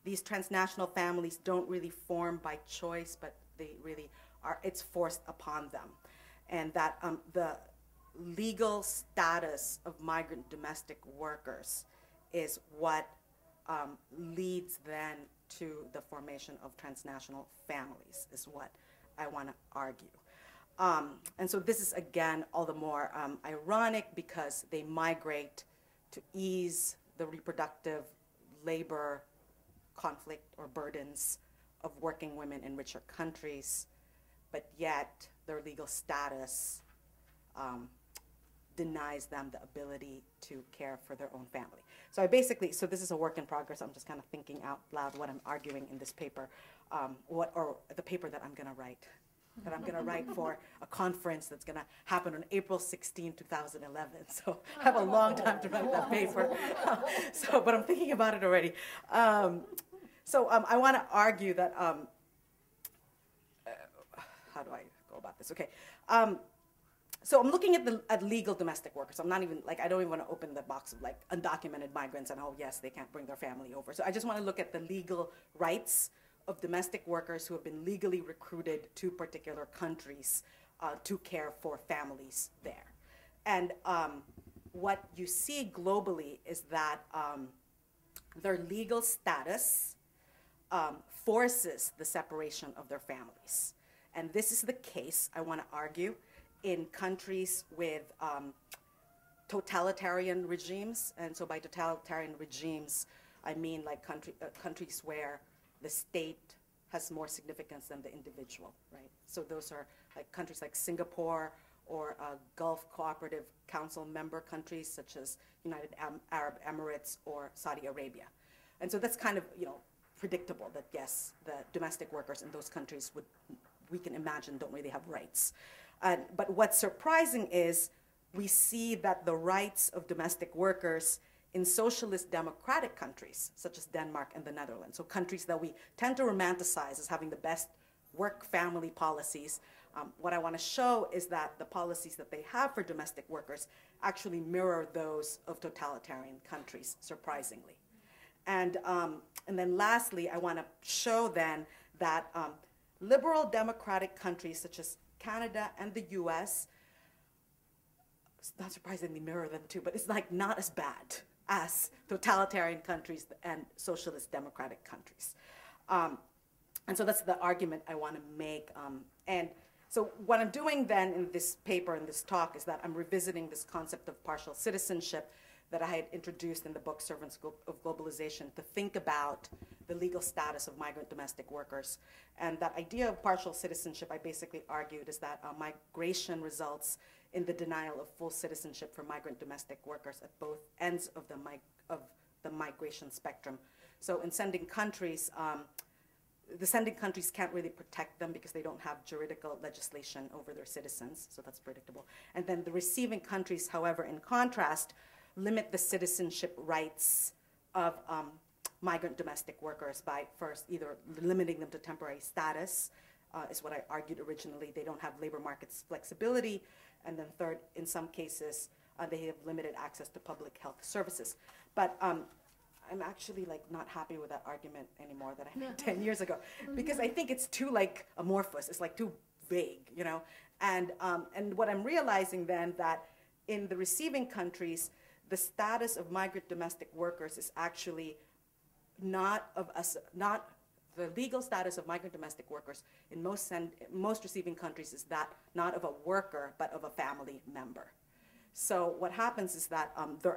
[SPEAKER 5] these transnational families don't really form by choice, but they really are, it's forced upon them. And that the legal status of migrant domestic workers is what leads then to the formation of transnational families, is what I want to argue. And so this is, again, all the more ironic because they migrate to ease the reproductive labor conflict or burdens of working women in richer countries, but yet their legal status denies them the ability to care for their own family. So so this is a work in progress. I'm just kind of thinking out loud what I'm arguing in this paper, or the paper that I'm going to write. That I'm going to write for a conference that's going to happen on April 16, 2011. So I have a long time to write that paper. But I'm thinking about it already. I want to argue that, how do I go about this? Okay. So I'm looking at legal domestic workers. I'm not even, I don't even want to open the box of undocumented migrants and, oh yes, they can't bring their family over. So I just want to look at the legal rights of domestic workers who have been legally recruited to particular countries to care for families there. And what you see globally is that their legal status forces the separation of their families. And this is the case, I want to argue, in countries with totalitarian regimes. And so by totalitarian regimes, I mean countries where the state has more significance than the individual, right? So those are countries like Singapore or Gulf Cooperative Council member countries such as United Arab Emirates or Saudi Arabia. And so that's kind of, predictable that yes, the domestic workers in those countries we can imagine don't really have rights. But what's surprising is we see that the rights of domestic workers in socialist democratic countries, such as Denmark and the Netherlands, so countries that we tend to romanticize as having the best work-family policies, what I want to show is that the policies that they have for domestic workers actually mirror those of totalitarian countries, surprisingly. And then lastly, I want to show then that liberal democratic countries such as Canada and the US, not surprisingly mirror them too, but it's not as bad as totalitarian countries and socialist democratic countries. And so that's the argument I want to make. And so what I'm doing then in this paper, in this talk, is that I'm revisiting this concept of partial citizenship that I had introduced in the book Servants of Globalization to think about the legal status of migrant domestic workers. And that idea of partial citizenship, I basically argued, is that migration results in the denial of full citizenship for migrant domestic workers at both ends of the migration spectrum. So in sending countries, the sending countries can't really protect them because they don't have juridical legislation over their citizens, so that's predictable. And then the receiving countries, however, in contrast, limit the citizenship rights of migrant domestic workers by first either limiting them to temporary status, is what I argued originally. They don't have labor markets flexibility. And then third, in some cases, they have limited access to public health services. But I'm actually not happy with that argument anymore that I made 10 years ago, because I think it's too amorphous. It's too vague, And what I'm realizing then that in the receiving countries, the status of migrant domestic workers is actually not the legal status of migrant domestic workers in most receiving countries is that not of a worker, but of a family member. So what happens is that their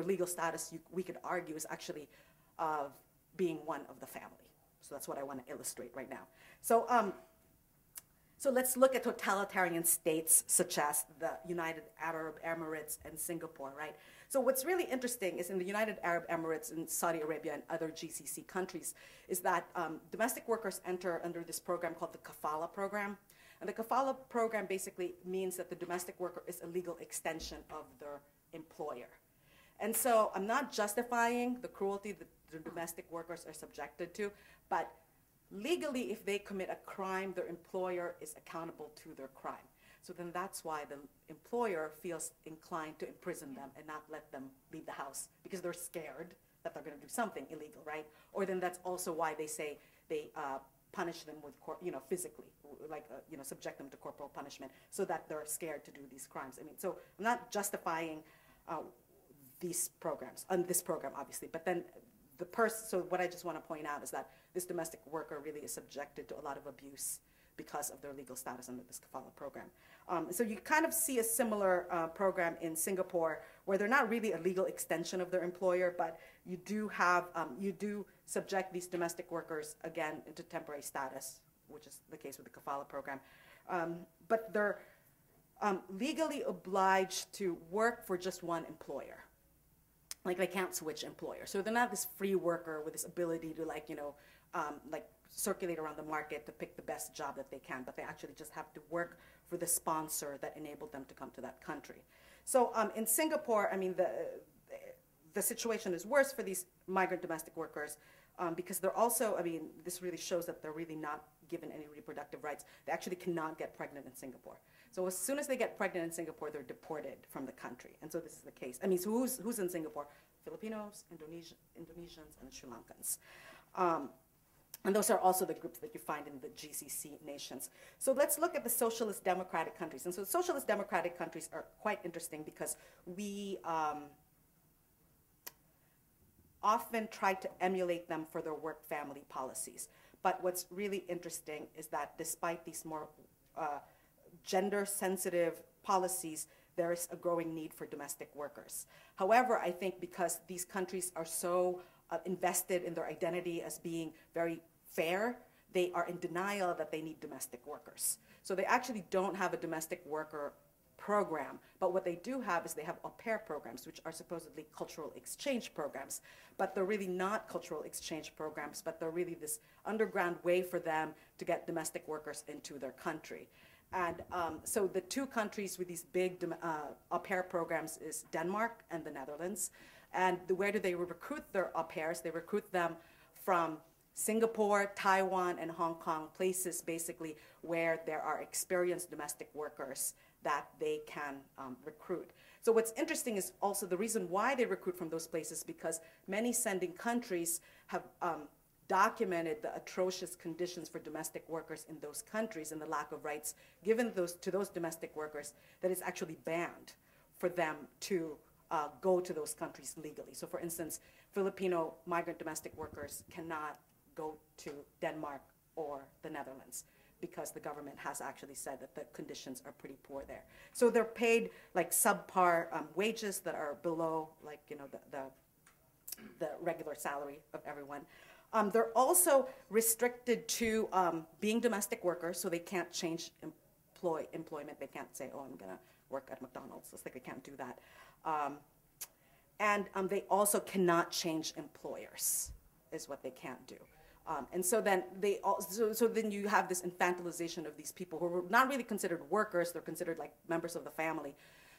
[SPEAKER 5] legal status, we could argue, is actually of being one of the family. So that's what I want to illustrate right now. So So let's look at totalitarian states such as the United Arab Emirates and Singapore, right? So what's really interesting is in the United Arab Emirates and Saudi Arabia and other GCC countries is that domestic workers enter under this program called the kafala program. And the kafala program basically means that the domestic worker is a legal extension of their employer. And so I'm not justifying the cruelty that the domestic workers are subjected to, but legally, if they commit a crime, their employer is accountable to their crime. So then that's why the employer feels inclined to imprison them and not let them leave the house because they're scared that they're going to do something illegal, right? Or then that's also why they say they punish them with, physically, like, subject them to corporal punishment so that they're scared to do these crimes. I mean, so I'm not justifying these programs, this program, obviously, but then so what I just want to point out is that this domestic worker really is subjected to a lot of abuse because of their legal status under this kafala program. So you kind of see a similar program in Singapore where they're not really a legal extension of their employer, but you do subject these domestic workers, again, into temporary status, which is the case with the kafala program. But they're legally obliged to work for just one employer. Like they can't switch employer. So they're not this free worker with this ability to like circulate around the market to pick the best job that they can, but they actually just have to work for the sponsor that enabled them to come to that country. So in Singapore, I mean, the situation is worse for these migrant domestic workers because they're also, I mean, this really shows that they're really not given any reproductive rights. They actually cannot get pregnant in Singapore. So as soon as they get pregnant in Singapore, they're deported from the country. And so this is the case. I mean, so who's in Singapore? Filipinos, Indonesians, and Sri Lankans. And those are also the groups that you find in the GCC nations. So let's look at the socialist democratic countries. And so socialist democratic countries are quite interesting because we often try to emulate them for their work-family policies. But what's really interesting is that despite these more gender-sensitive policies, there is a growing need for domestic workers. However, I think because these countries are so invested in their identity as being very fair, they are in denial that they need domestic workers. So they actually don't have a domestic worker program, but what they do have is they have au pair programs, which are supposedly cultural exchange programs, but they're really not cultural exchange programs, but they're really this underground way for them to get domestic workers into their country. And so the two countries with these big au pair programs is Denmark and the Netherlands. And where do they recruit their au pairs? They recruit them from Singapore, Taiwan, and Hong Kong, places basically where there are experienced domestic workers that they can recruit. So what's interesting is also the reason why they recruit from those places, because many sending countries have documented the atrocious conditions for domestic workers in those countries and the lack of rights given to those domestic workers, that it's actually banned for them to go to those countries legally. So for instance, Filipino migrant domestic workers cannot go to Denmark or the Netherlands because the government has actually said that the conditions are pretty poor there. So they're paid like subpar wages that are below like, the regular salary of everyone. They're also restricted to being domestic workers, so they can't change employment. They can't say, oh, I'm going to work at McDonald's. It's like they can't do that. And they also cannot change employers, is what they can't do. And so then then you have this infantilization of these people who are not really considered workers. They're considered like members of the family.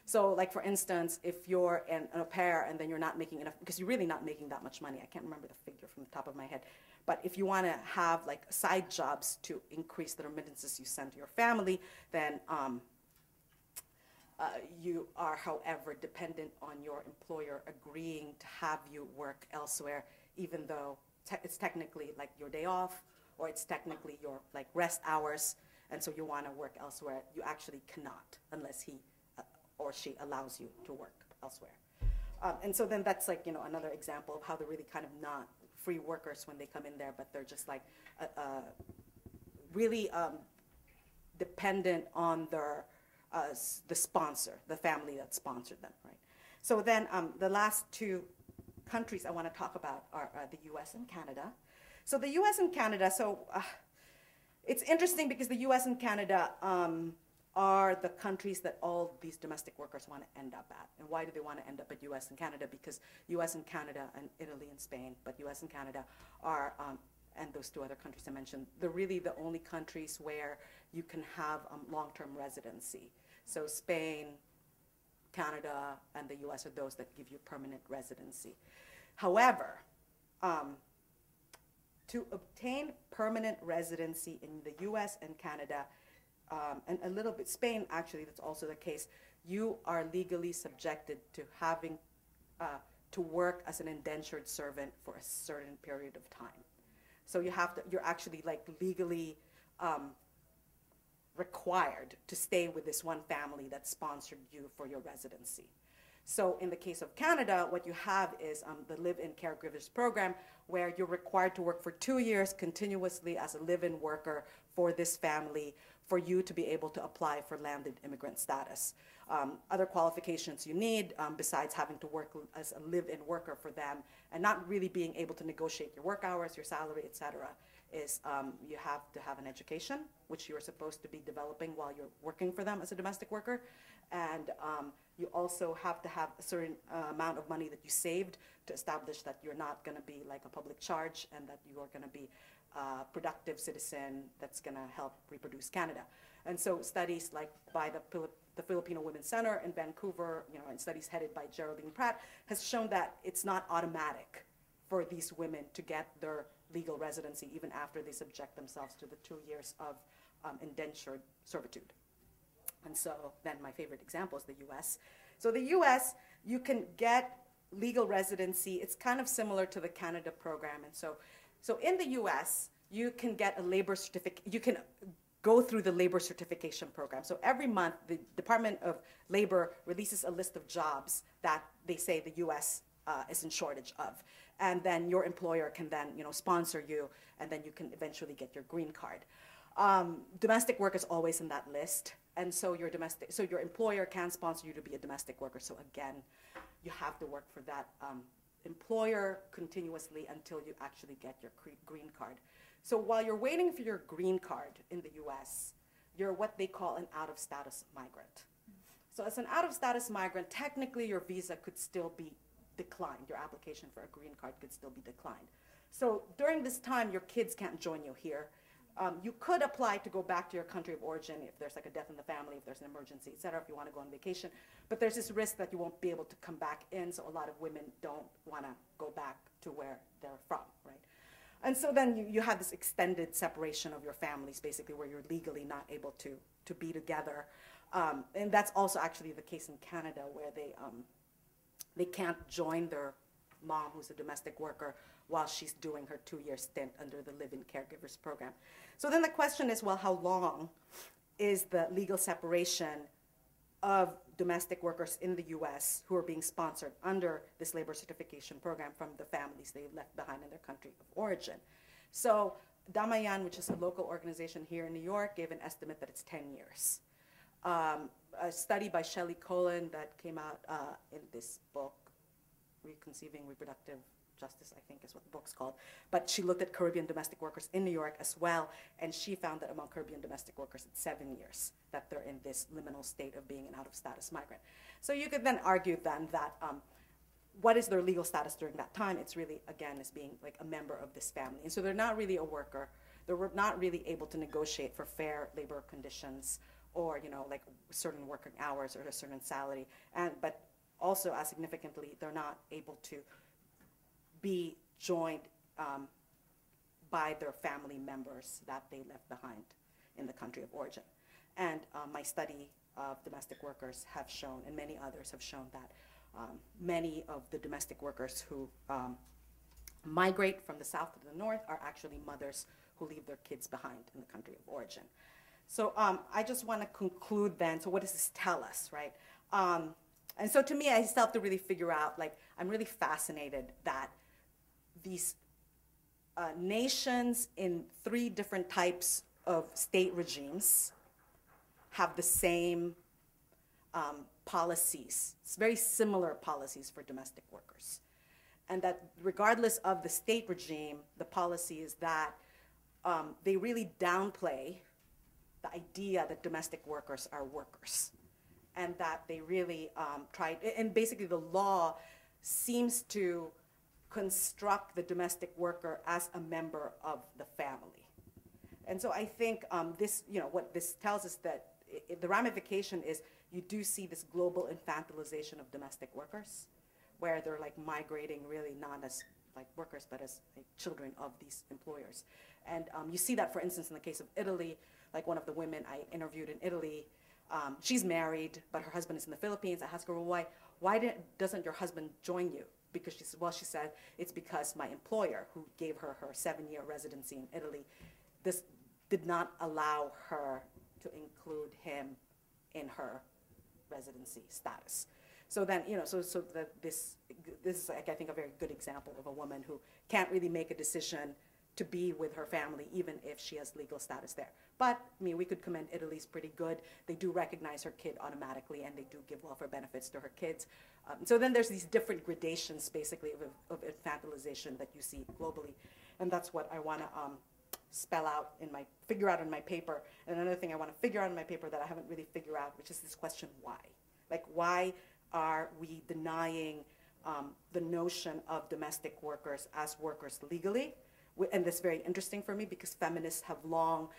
[SPEAKER 5] So like, for instance, if you're an au pair and then you're not making enough, because you're really not making that much money. I can't remember the figure from the top of my head. But if you want to have like side jobs to increase the remittances you send to your family, then you are, however, dependent on your employer agreeing to have you work elsewhere, even though it's technically like your day off, or it's technically your like rest hours, and so you want to work elsewhere. You actually cannot unless he or she allows you to work elsewhere. And so then that's like, another example of how they're really kind of not free workers when they come in there, but they're just like really dependent on the sponsor, the family that sponsored them, right? So then the last two countries I want to talk about are the US and Canada. So the US and Canada, so it's interesting because the US and Canada are the countries that all these domestic workers want to end up at. And why do they want to end up at US and Canada? Because US and Canada and Italy and Spain, but US and Canada are, and those two other countries I mentioned, they're really the only countries where you can have long-term residency. So Spain, Canada, and the US are those that give you permanent residency. However, to obtain permanent residency in the US and Canada, and a little bit Spain, actually, that's also the case, you are legally subjected to having to work as an indentured servant for a certain period of time. So you have to, you're actually like legally required to stay with this one family that sponsored you for your residency. So in the case of Canada, what you have is the live-in caregivers program, where you're required to work for 2 years continuously as a live-in worker for this family for you to be able to apply for landed immigrant status. Other qualifications you need, besides having to work as a live-in worker for them and not really being able to negotiate your work hours, your salary, et cetera, is you have to have an education, which you're supposed to be developing while you're working for them as a domestic worker. And you also have to have a certain amount of money that you saved to establish that you're not going to be like a public charge and that you are going to be a productive citizen that's going to help reproduce Canada. And so studies like by the Filipino Women's Center in Vancouver, and studies headed by Geraldine Pratt, has shown that it's not automatic for these women to get their legal residency even after they subject themselves to the 2 years of indentured servitude. And so then my favorite example is the US. So the US, you can get legal residency. It's kind of similar to the Canada program. And so in the US, you can get a labor certificate. You can go through the labor certification program. So every month, the Department of Labor releases a list of jobs that they say the US is in shortage of. And then your employer can then sponsor you, and then you can eventually get your green card. Domestic work is always in that list. And so your employer can sponsor you to be a domestic worker. So again, you have to work for that employer continuously until you actually get your green card. So while you're waiting for your green card in the US, you're what they call an out-of-status migrant. So as an out-of-status migrant, technically your visa could still be declined. Your application for a green card could still be declined. So during this time, your kids can't join you here. You could apply to go back to your country of origin if there's like a death in the family, if there's an emergency, et cetera, if you want to go on vacation. But there's this risk that you won't be able to come back in, so a lot of women don't want to go back to where they're from, right? And so then you have this extended separation of your families, basically, where you're legally not able to be together. And that's also actually the case in Canada, where they can't join their mom who's a domestic worker while she's doing her 2-year stint under the live-in caregivers program. So then the question is, well, how long is the legal separation of domestic workers in the US who are being sponsored under this labor certification program from the families they left behind in their country of origin? So Damayan, which is a local organization here in New York, gave an estimate that it's 10 years. A study by Shelley Colin that came out in this book, Reconceiving Reproductive Justice, I think is what the book's called. But she looked at Caribbean domestic workers in New York as well, and she found that among Caribbean domestic workers, it's 7 years that they're in this liminal state of being an out-of-status migrant. So you could then argue then that what is their legal status during that time? It's really, again, as being like a member of this family. And so they're not really a worker. They're not really able to negotiate for fair labor conditions or, like certain working hours or a certain salary. But also, as significantly, they're not able to be joined by their family members that they left behind in the country of origin. And my study of domestic workers have shown, and many others have shown, that many of the domestic workers who migrate from the south to the north are actually mothers who leave their kids behind in the country of origin. So I just want to conclude then, so what does this tell us, right? And so to me, I still have to really figure out, like, I'm really fascinated that these nations in 3 different types of state regimes have the same policies. It's very similar policies for domestic workers. And that regardless of the state regime, the policy is that they really downplay the idea that domestic workers are workers, and that they really tried, and basically the law seems to construct the domestic worker as a member of the family. And so I think this, what this tells us that the ramification is you do see this global infantilization of domestic workers, where they're like migrating really not as like workers, but as like children of these employers. And you see that, for instance, in the case of Italy, like one of the women I interviewed in Italy, she's married, but her husband is in the Philippines. I asked her, well, why doesn't your husband join you? Because she said, it's because my employer, who gave her her 7-year residency in Italy, this did not allow her to include him in her residency status. So then, this is, like, I think, a very good example of a woman who can't really make a decision to be with her family, even if she has legal status there. But, I mean, we could commend Italy's pretty good. They do recognize her kid automatically, and they do give welfare benefits to her kids. So then there's these different gradations, basically, of infantilization that you see globally. And that's what I want to figure out in my paper. And another thing I want to figure out in my paper that I haven't really figured out, which is this question, why? Like, why are we denying the notion of domestic workers as workers legally? And that's very interesting for me, because feminists have long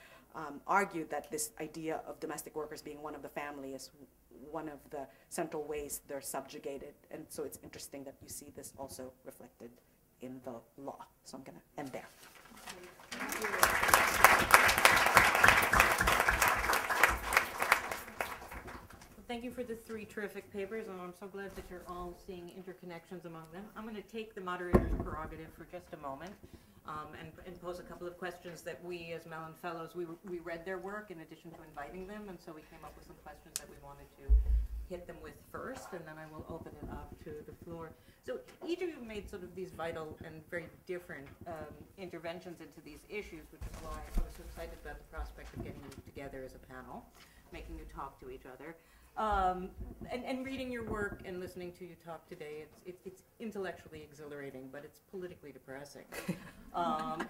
[SPEAKER 5] argued that this idea of domestic workers being one of the family is one of the central ways they're subjugated. And so it's interesting that you see this also reflected in the law. So I'm going to end there.
[SPEAKER 2] Thank you. Thank you for the 3 terrific papers, and I'm so glad that you're all seeing interconnections among them. I'm going to take the moderator's prerogative for just a moment and pose a couple of questions that we, as Mellon Fellows, we read their work in addition to inviting them, and so we came up with some questions that we wanted to hit them with first, and then I will open it up to the floor. So each of you made sort of these vital and very different interventions into these issues, which is why I was so excited about the prospect of getting you together as a panel, making you talk to each other. And reading your work and listening to you talk today, it's intellectually exhilarating, but it's politically depressing. And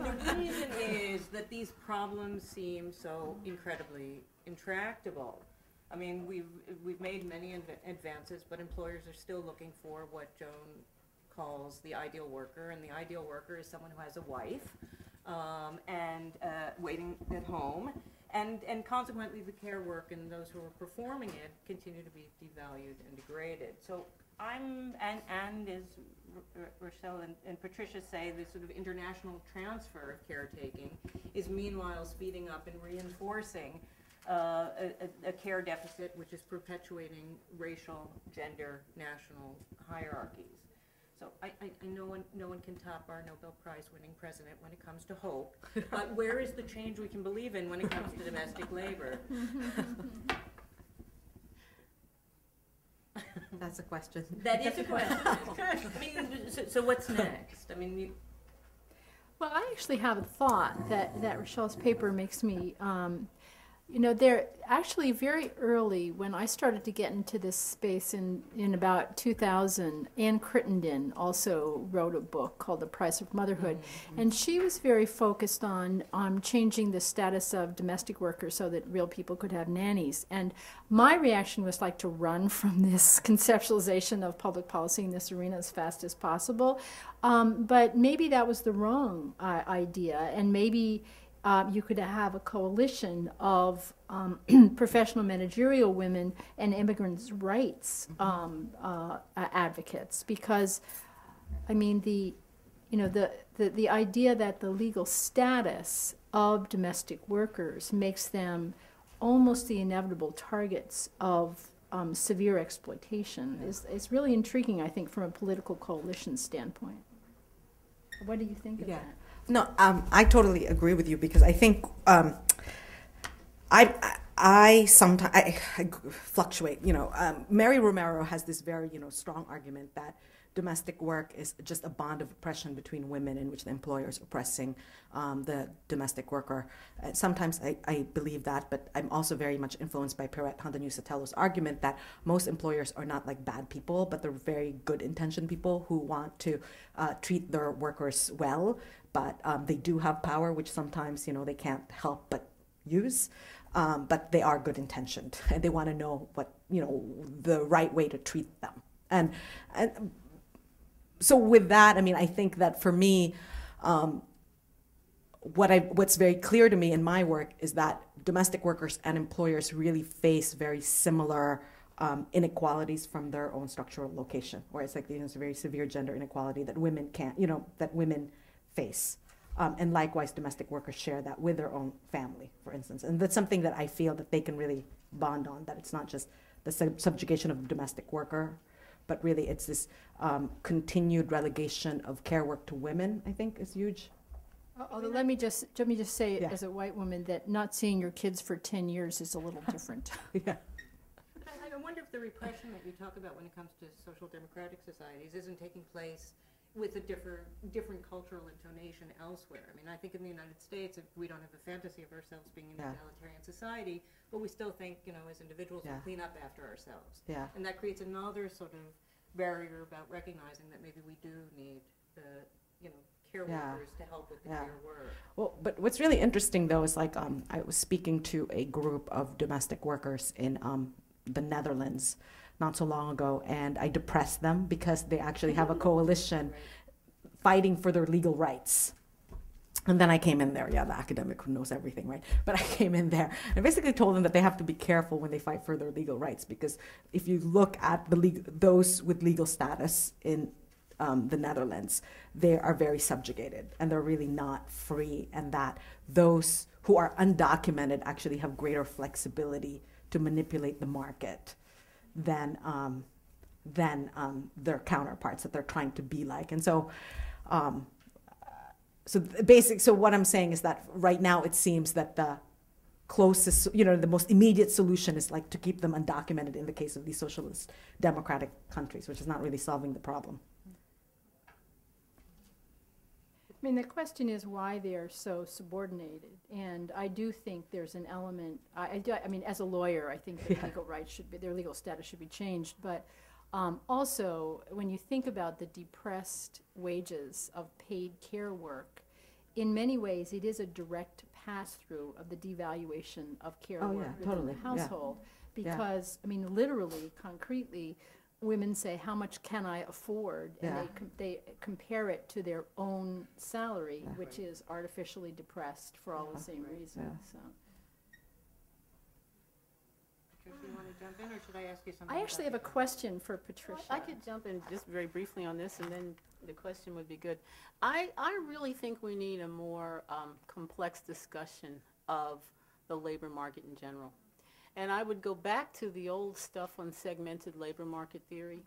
[SPEAKER 2] the reason is that these problems seem so incredibly intractable. I mean, we've made many advances, but employers are still looking for what Joan calls the ideal worker, and the ideal worker is someone who has a wife and waiting at home. And consequently, the care work and those who are performing it continue to be devalued and degraded. So and as Rochelle and Patricia say, the sort of international transfer of caretaking is meanwhile speeding up and reinforcing a care deficit, which is perpetuating racial, gender, national hierarchies. So I know no one can top our Nobel Prize-winning president when it comes to hope, but where is the change we can believe in when it comes to domestic labor?
[SPEAKER 6] That's a question.
[SPEAKER 2] That is a question. I mean, so what's next? I mean,
[SPEAKER 4] Well, I actually have a thought that Rochelle's paper makes me, there actually very early when I started to get into this space in about 2000, Ann Crittenden also wrote a book called The Price of Motherhood, and she was very focused on changing the status of domestic workers so that real people could have nannies. And my reaction was like to run from this conceptualization of public policy in this arena as fast as possible. But maybe that was the wrong idea, and maybe you could have a coalition of professional managerial women and immigrants' rights advocates, because, I mean, the idea that the legal status of domestic workers makes them almost the inevitable targets of severe exploitation is really intriguing, I think, from a political coalition standpoint. What do you think of that?
[SPEAKER 5] No, I totally agree with you, because I think I sometimes I fluctuate. Mary Romero has this very strong argument that domestic work is just a bond of oppression between women, in which the employer is oppressing the domestic worker. Sometimes I believe that, but I'm also very much influenced by Pirette Handanew-Sotelo argument that most employers are not like bad people, but they're very good-intentioned people who want to treat their workers well. but they do have power, which sometimes, you know, they can't help but use. But they are good intentioned, and they want to know what, you know, the right way to treat them. And so with that, I mean, I think that for me, what's very clear to me in my work is that domestic workers and employers really face very similar inequalities from their own structural location, where it's like there's a very severe gender inequality that women can't, you know, that women face. And likewise, domestic workers share that with their own family, for instance. And that's something that I feel that they can really bond on, that it's not just the subjugation of the domestic worker, but really it's this continued relegation of care work to women, I think, is huge.
[SPEAKER 4] Although let me just say,
[SPEAKER 5] Yeah.
[SPEAKER 4] as a white woman, that not seeing your kids for 10 years is a little different.
[SPEAKER 5] Yeah.
[SPEAKER 2] I wonder if the repression that you talk about when it comes to social democratic societies isn't taking place with a different cultural intonation elsewhere. I mean, I think in the United States, we don't have the fantasy of ourselves being an egalitarian society, but we still think, you know, as individuals, we clean up after ourselves.
[SPEAKER 5] Yeah.
[SPEAKER 2] And that creates another sort of barrier about recognizing that maybe we do need the, you know, care workers to help with the care work.
[SPEAKER 5] Well, but what's really interesting, though, is like I was speaking to a group of domestic workers in the Netherlands not so long ago, and I depressed them because they actually have a coalition fighting for their legal rights. And then I came in there, the academic who knows everything, right? But I came in there and basically told them that they have to be careful when they fight for their legal rights, because if you look at those with legal status in the Netherlands, they are very subjugated and they're really not free, and that those who are undocumented actually have greater flexibility to manipulate the market than their counterparts that they're trying to be like. And so, so what I'm saying is that right now it seems that the closest, you know, the most immediate solution is like to keep them undocumented in the case of these socialist democratic countries, which is not really solving the problem.
[SPEAKER 4] I mean, the question is why they are so subordinated, and I do think there's an element. I mean, as a lawyer, I think their legal rights should be, their legal status should be changed. But also, when you think about the depressed wages of paid care work, in many ways, it is a direct pass-through of the devaluation of care work within the household. Because, I mean, literally, concretely, women say, how much can I afford? And they compare it to their own salary, which is artificially depressed for all the same reasons. So.
[SPEAKER 2] Patricia, you want to jump in, or should I ask you something?
[SPEAKER 4] I actually have a question for Patricia.
[SPEAKER 3] I could jump in just very briefly on this, and then the question would be good. I really think we need a more complex discussion of the labor market in general. And I would go back to the old stuff on segmented labor market theory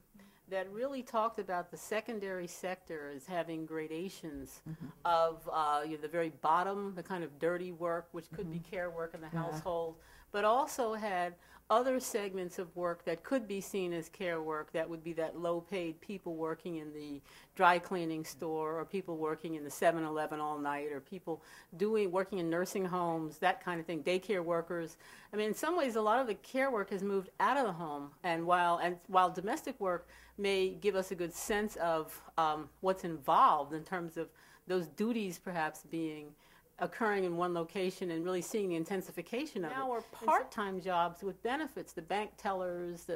[SPEAKER 3] that really talked about the secondary sector as having gradations of the very bottom, the kind of dirty work, which could be care work in the household, but also had other segments of work that could be seen as care work, that would be that low-paid people working in the dry cleaning store, or people working in the 7-Eleven all night, or people working in nursing homes, that kind of thing, daycare workers. I mean, in some ways, a lot of the care work has moved out of the home, and while domestic work may give us a good sense of what's involved in terms of those duties perhaps occurring in one location and really seeing the intensification of it. Now are part-time jobs with benefits, the bank tellers,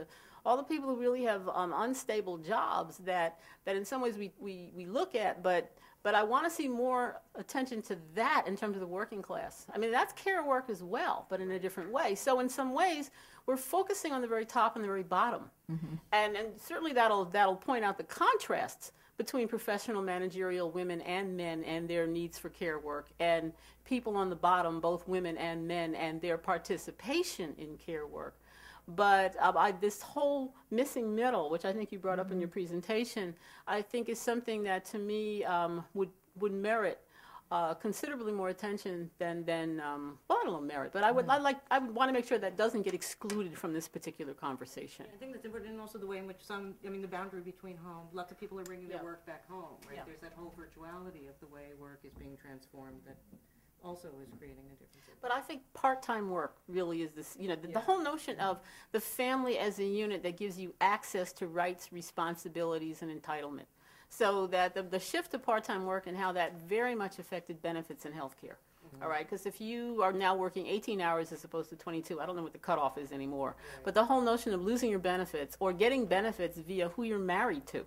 [SPEAKER 3] all the people who really have unstable jobs that in some ways we look at, but I want to see more attention to that in terms of the working class. I mean, that's care work as well, but in a different way. So in some ways, we're focusing on the very top and the very bottom. And certainly that'll point out the contrasts between professional managerial women and men and their needs for care work, and people on the bottom, both women and men, and their participation in care work. But this whole missing middle, which I think you brought up in your presentation, I think is something that to me would merit considerably more attention than well, I don't know merit, but I would want to make sure that doesn't get excluded from this particular conversation.
[SPEAKER 2] I think that's important, and also the way in which the boundary between home, lots of people are bringing their work back home, right? There's that whole virtuality of the way work is being transformed that also is creating a difference.
[SPEAKER 3] But I think part-time work really is this, the whole notion of the family as a unit that gives you access to rights, responsibilities, and entitlement. So that the shift to part-time work and how that very much affected benefits in healthcare. All right, because if you are now working 18 hours as opposed to 22, I don't know what the cutoff is anymore, but the whole notion of losing your benefits or getting benefits via who you're married to,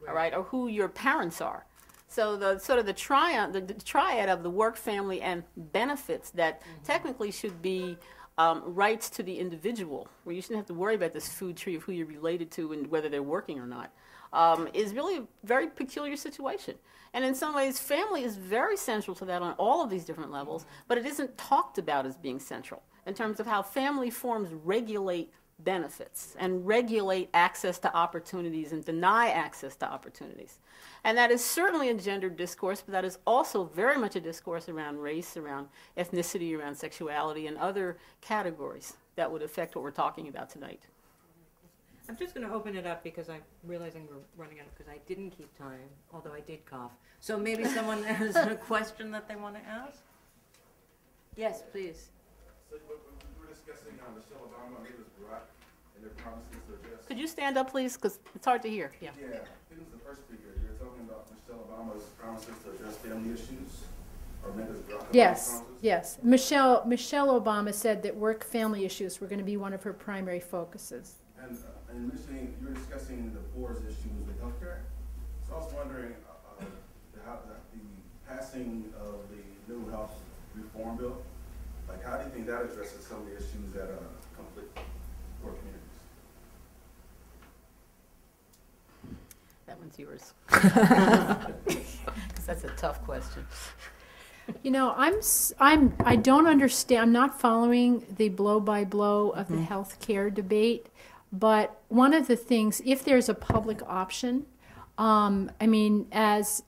[SPEAKER 3] all right, or who your parents are. So the sort of the triad of the work, family, and benefits that technically should be rights to the individual, where you shouldn't have to worry about this food tree of who you're related to and whether they're working or not, is really a very peculiar situation. And in some ways, family is very central to that on all of these different levels, but it isn't talked about as being central in terms of how family forms regulate benefits and regulate access to opportunities and deny access to opportunities. And that is certainly a gendered discourse, but that is also very much a discourse around race, around ethnicity, around sexuality, and other categories that would affect what we're talking about tonight.
[SPEAKER 2] I'm just going to open it up because I'm realizing we're running out because I didn't keep time, although I did cough. So maybe someone has a question that they want to ask? Yes, please.
[SPEAKER 6] So we were discussing Michelle Obama and Davis Barack and their promises to address.
[SPEAKER 3] Could you stand up, please? Because it's hard to hear. Yeah.
[SPEAKER 6] Yeah, I think it was the first speaker. You were talking about Michelle Obama's promises to address family issues. Or Davis Barack
[SPEAKER 4] Yes,
[SPEAKER 6] promises.
[SPEAKER 4] yes. Michelle Obama said that work-family issues were going to be one of her primary focuses.
[SPEAKER 6] And mentioning, you were discussing the poor's issues with healthcare. So I was wondering how the passing of the new health reform bill, like how do you think that addresses some of the issues that conflict poor communities?
[SPEAKER 3] That one's yours. Because that's a tough question.
[SPEAKER 4] You know, I don't understand. I'm not following the blow-by-blow of the health care debate. But one of the things, if there's a public option, I mean, as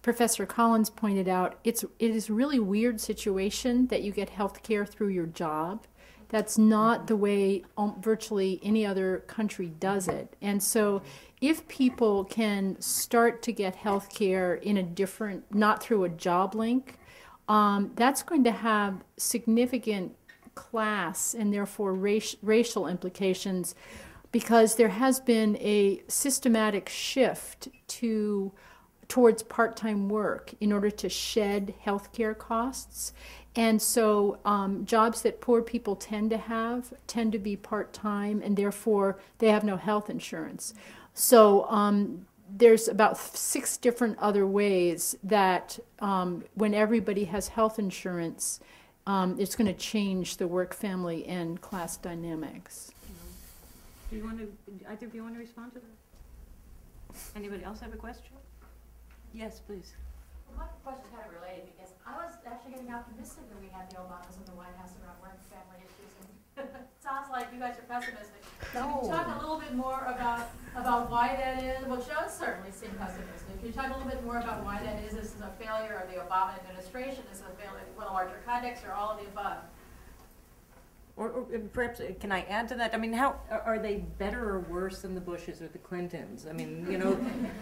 [SPEAKER 4] Professor Collins pointed out, it is a really weird situation that you get health care through your job. That's not the way virtually any other country does it. And so if people can start to get health care in a different, not through a job link, that's going to have significant class and therefore racial implications, because there has been a systematic shift towards part-time work in order to shed healthcare costs. And so jobs that poor people tend to be part-time, and therefore they have no health insurance. So there's about 6 different other ways that when everybody has health insurance, it's going to change the work, family, and class dynamics.
[SPEAKER 2] Do you want to, either of you want to respond to that? Anybody else have a question? Yes, please.
[SPEAKER 7] Well, my question is kind of related, because I was actually getting optimistic when we had the Obamas in the White House around work and family issues, and it sounds like you guys are pessimistic.
[SPEAKER 3] No.
[SPEAKER 7] Can you talk a little bit more about why that is? Well, Joe certainly seemed pessimistic. Can you talk a little bit more about why that is? This is a failure of the Obama administration. This is a failure in a larger context, or all of the above?
[SPEAKER 2] Or perhaps, can I add to that? I mean, how are they better or worse than the Bushes or the Clintons? I mean, you know,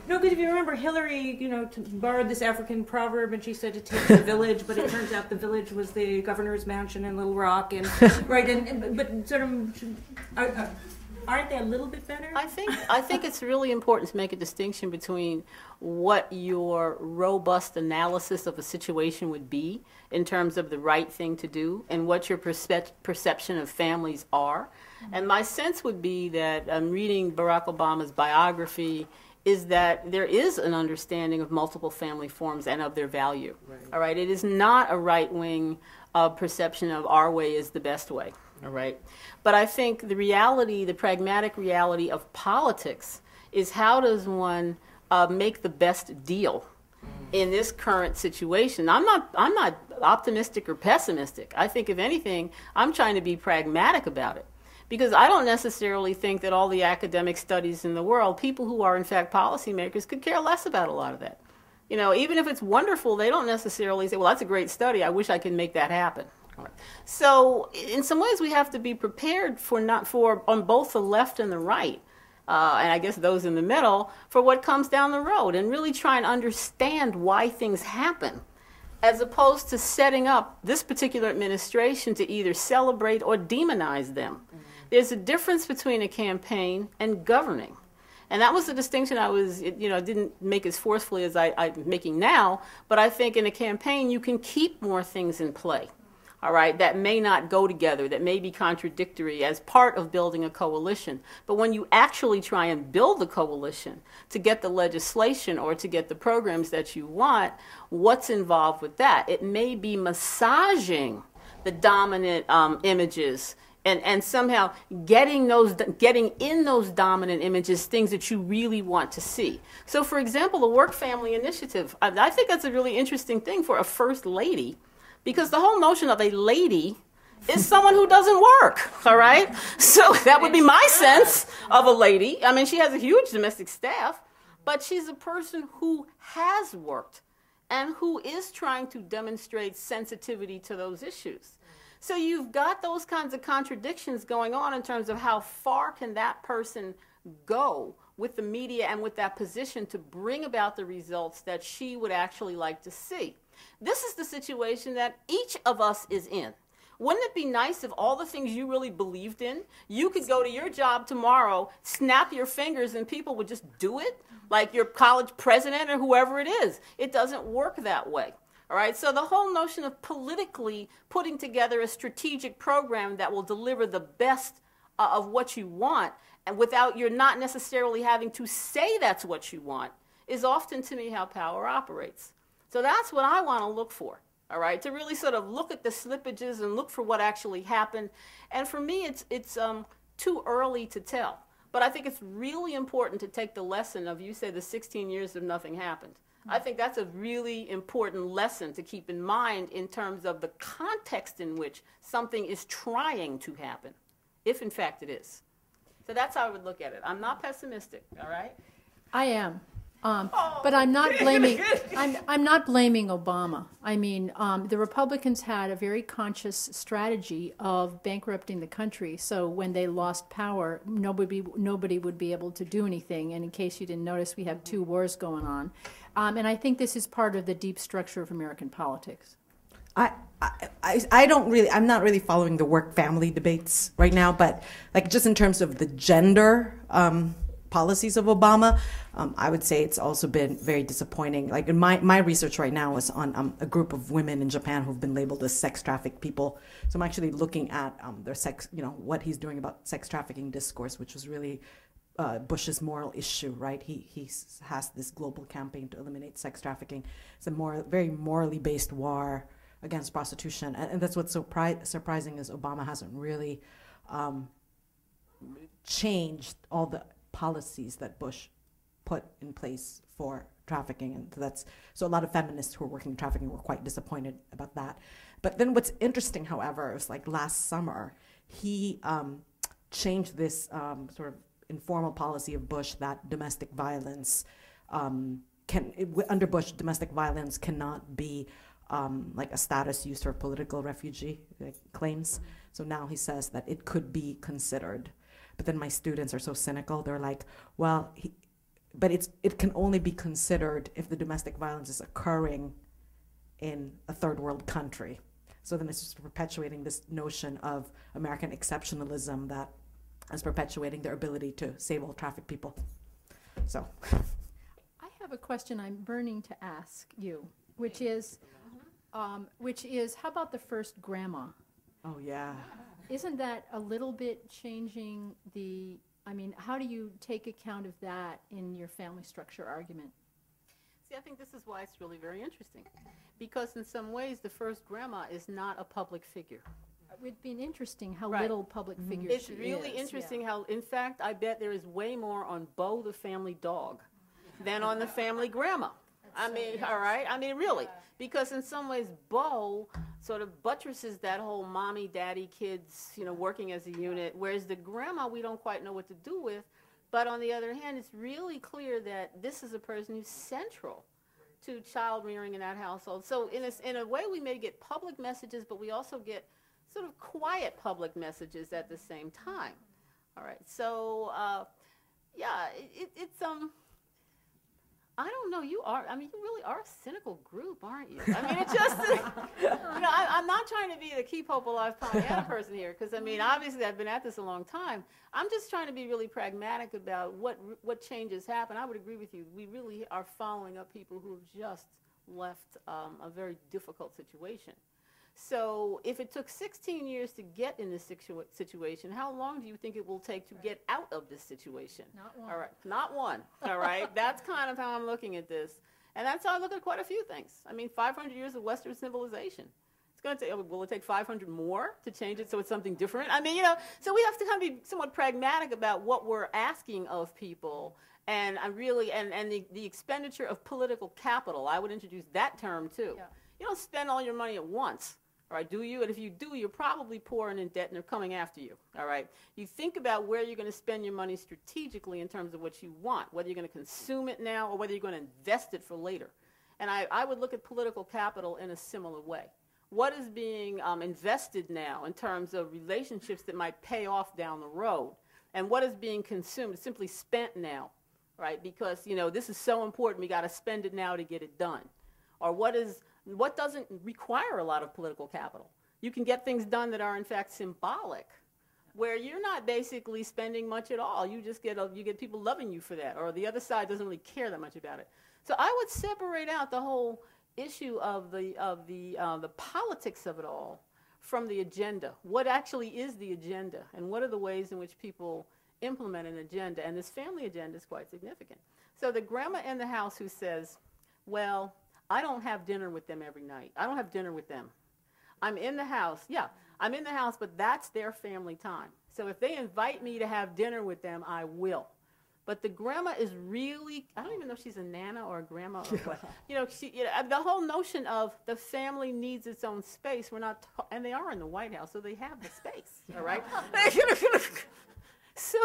[SPEAKER 2] no, because if you remember, Hillary, you know, borrowed this African proverb, and she said to take the village, but it turns out the village was the governor's mansion in Little Rock, and right, but sort of, aren't they a little bit better?
[SPEAKER 3] I think it's really important to make a distinction between what your robust analysis of a situation would be in terms of the right thing to do and what your perception of families are. And my sense would be that reading Barack Obama's biography is that there is an understanding of multiple family forms and of their value. Right. All right, it is not a right-wing perception of our way is the best way. All right, but I think the reality, the pragmatic reality of politics, is how does one make the best deal in this current situation. I'm not optimistic or pessimistic. I think, if anything, I'm trying to be pragmatic about it, because I don't necessarily think that all the academic studies in the world, people who are in fact policymakers, could care less about a lot of that. You know, even if it's wonderful, they don't necessarily say, well, that's a great study, I wish I could make that happen. So in some ways we have to be prepared on both the left and the right, and I guess those in the middle, for what comes down the road, and really try and understand why things happen, as opposed to setting up this particular administration to either celebrate or demonize them. There's a difference between a campaign and governing. And that was the distinction I was, didn't make as forcefully as I'm making now, but I think in a campaign you can keep more things in play, all right, that may not go together, that may be contradictory as part of building a coalition. But when you actually try and build the coalition to get the legislation or to get the programs that you want, what's involved with that? It may be massaging the dominant images and somehow getting in those dominant images things that you really want to see. So, for example, the Work Family Initiative, I think that's a really interesting thing for a first lady, because the whole notion of a lady is someone who doesn't work, all right? So that would be my sense of a lady. I mean, she has a huge domestic staff, but she's a person who has worked and who is trying to demonstrate sensitivity to those issues. So you've got those kinds of contradictions going on in terms of how far can that person go with the media and with that position to bring about the results that she would actually like to see. This is the situation that each of us is in. Wouldn't it be nice if all the things you really believed in, you could go to your job tomorrow, snap your fingers, and people would just do it, like your college president or whoever it is? It doesn't work that way. All right, so the whole notion of politically putting together a strategic program that will deliver the best of what you want, and without you're not necessarily having to say that's what you want, is often, to me, how power operates. So that's what I want to look for, all right, to really sort of look at the slippages and look for what actually happened. And for me, it's too early to tell. But I think it's really important to take the lesson of, you say, the 16 years of nothing happened. I think that's a really important lesson to keep in mind in terms of the context in which something is trying to happen, if in fact it is. So that's how I would look at it. I'm not pessimistic, all right?
[SPEAKER 4] I am. But I'm not blaming. I'm not blaming Obama. I mean, the Republicans had a very conscious strategy of bankrupting the country. So when they lost power, nobody would be able to do anything. And in case you didn't notice, we have 2 wars going on. And I think this is part of the deep structure of American politics.
[SPEAKER 5] I don't really, I'm not really following the work-family debates right now, but like just in terms of the gender policies of Obama, I would say it's also been very disappointing. Like in my research right now is on a group of women in Japan who've been labeled as sex trafficked people. So I'm actually looking at their sex, what he's doing about sex trafficking discourse, which was really Bush's moral issue, right? He has this global campaign to eliminate sex trafficking. It's a very morally based war against prostitution, and that's what's so surprising is Obama hasn't really changed all the policies that Bush put in place for trafficking, and so a lot of feminists who are working in trafficking were quite disappointed about that. But then what's interesting, however, is like last summer he changed this sort of informal policy of Bush that domestic violence under Bush, domestic violence cannot be like a status used for political refugee claims. So now he says that it could be considered. But then my students are so cynical. They're like, well, but it can only be considered if the domestic violence is occurring in a third world country. So then it's just perpetuating this notion of American exceptionalism that is perpetuating their ability to save all trafficked people. So
[SPEAKER 4] I have a question I'm burning to ask you, which is how about the first grandma?
[SPEAKER 5] Oh, yeah.
[SPEAKER 4] Isn't that a little bit changing how do you take account of that in your family structure argument?
[SPEAKER 3] See, I think this is why it's really very interesting. Because in some ways, the first grandma is not a public figure.
[SPEAKER 4] It would be interesting how
[SPEAKER 3] Right.
[SPEAKER 4] little public figure
[SPEAKER 3] It's
[SPEAKER 4] she
[SPEAKER 3] really
[SPEAKER 4] is.
[SPEAKER 3] interesting how, in fact, I bet there is way more on Bo the family dog than on the family grandma. I mean, all right? I mean, really. Because in some ways, Bo sort of buttresses that whole mommy, daddy, kids, working as a unit, whereas the grandma we don't quite know what to do with. But on the other hand, it's really clear that this is a person who's central to child rearing in that household. So in a way, we may get public messages, but we also get sort of quiet public messages at the same time. All right, so yeah, it's I don't know. You really are a cynical group, aren't you? I mean, it's just, I'm not trying to be the keep hope alive Pollyanna person here, because, I mean, obviously I've been at this a long time. I'm just trying to be really pragmatic about what changes happen. I would agree with you. We really are following up people who have just left a very difficult situation. So if it took 16 years to get in this situation, how long do you think it will take to get out of this situation?
[SPEAKER 4] Not one.
[SPEAKER 3] All right, not one. All right, that's kind of how I'm looking at this. And that's how I look at quite a few things. I mean, 500 years of Western civilization. It's going to take, will it take 500 more to change it so it's something different? I mean, so we have to kind of be somewhat pragmatic about what we're asking of people. And I really, and the expenditure of political capital, I would introduce that term too.
[SPEAKER 4] Yeah.
[SPEAKER 3] You don't spend all your money at once. All right, do you? And if you do, you're probably poor and in debt, and they're coming after you. All right, you think about where you're going to spend your money strategically in terms of what you want, whether you're going to consume it now or whether you're going to invest it for later. And I would look at political capital in a similar way. What is being invested now in terms of relationships that might pay off down the road, and what is being consumed, simply spent now, right? Because this is so important, we got to spend it now to get it done. Or what doesn't require a lot of political capital? You can get things done that are in fact symbolic, where you're not basically spending much at all. You just get you get people loving you for that, or the other side doesn't really care that much about it. So I would separate out the whole issue of the politics of it all from the agenda. What actually is the agenda, and what are the ways in which people implement an agenda? And this family agenda is quite significant. So the grandma in the house who says, well, I don't have dinner with them every night. I don't have dinner with them. I'm in the house. Yeah, I'm in the house, but that's their family time. So if they invite me to have dinner with them, I will. But the grandma is really, I don't even know if she's a nana or a grandma or what. The whole notion of the family needs its own space. We're not, and they are in the White House, so they have the space, all right? So,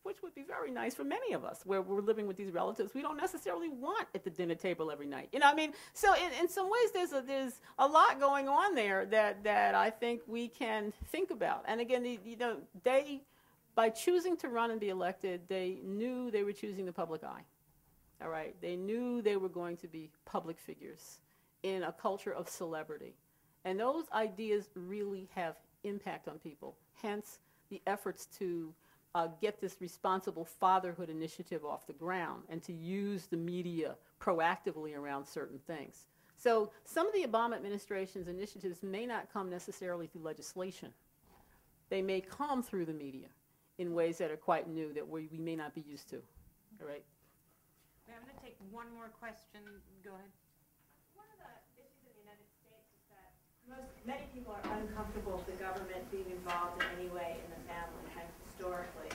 [SPEAKER 3] which would be very nice for many of us, where we're living with these relatives we don't necessarily want at the dinner table every night. You know what I mean? So in some ways, there's a lot going on there that I think we can think about. And again, by choosing to run and be elected, they knew they were choosing the public eye. All right? They knew they were going to be public figures in a culture of celebrity. And those ideas really have impact on people. Hence, the efforts to get this responsible fatherhood initiative off the ground and to use the media proactively around certain things. So some of the Obama administration's initiatives may not come necessarily through legislation. They may come through the media in ways that are quite new that we may not be used to. All right?
[SPEAKER 2] I'm going to take one more question. Go ahead.
[SPEAKER 8] One of the issues in the United States is that many people are uncomfortable with the government being involved in any way in the family, kind of historically.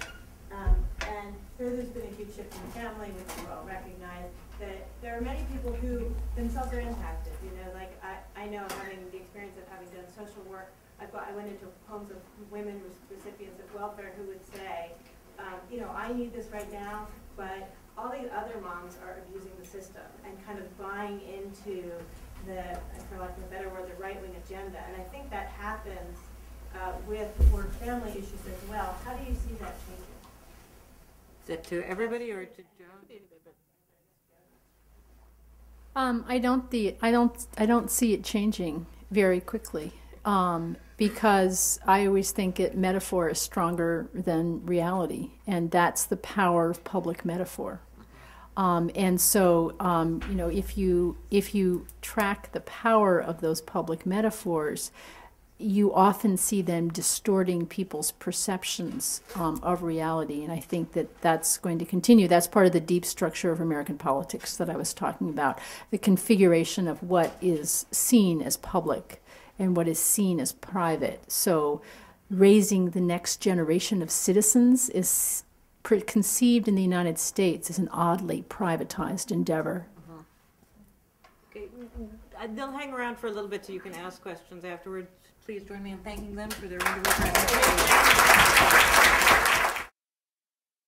[SPEAKER 8] And there's been a huge shift in the family, which you all recognize, that there are many people who themselves are impacted. Like I know, having the experience of having done social work, I went into homes of women recipients of welfare who would say, I need this right now, but all these other moms are abusing the system and kind of buying into the, for lack of a better word, the right-wing agenda. And I think that happens with work-family issues as well. How do you see that changing?
[SPEAKER 2] Is that to everybody or to Joan?
[SPEAKER 4] I don't see it changing very quickly, because I always think metaphor is stronger than reality, and that's the power of public metaphor. And so, if you track the power of those public metaphors, you often see them distorting people's perceptions of reality, and I think that that's going to continue. That's part of the deep structure of American politics that I was talking about, the configuration of what is seen as public and what is seen as private. So raising the next generation of citizens is conceived in the United States as an oddly privatized endeavor.
[SPEAKER 2] Okay. They'll hang around for a little bit so you can ask questions afterwards. Please join me in thanking them for their wonderful presentation.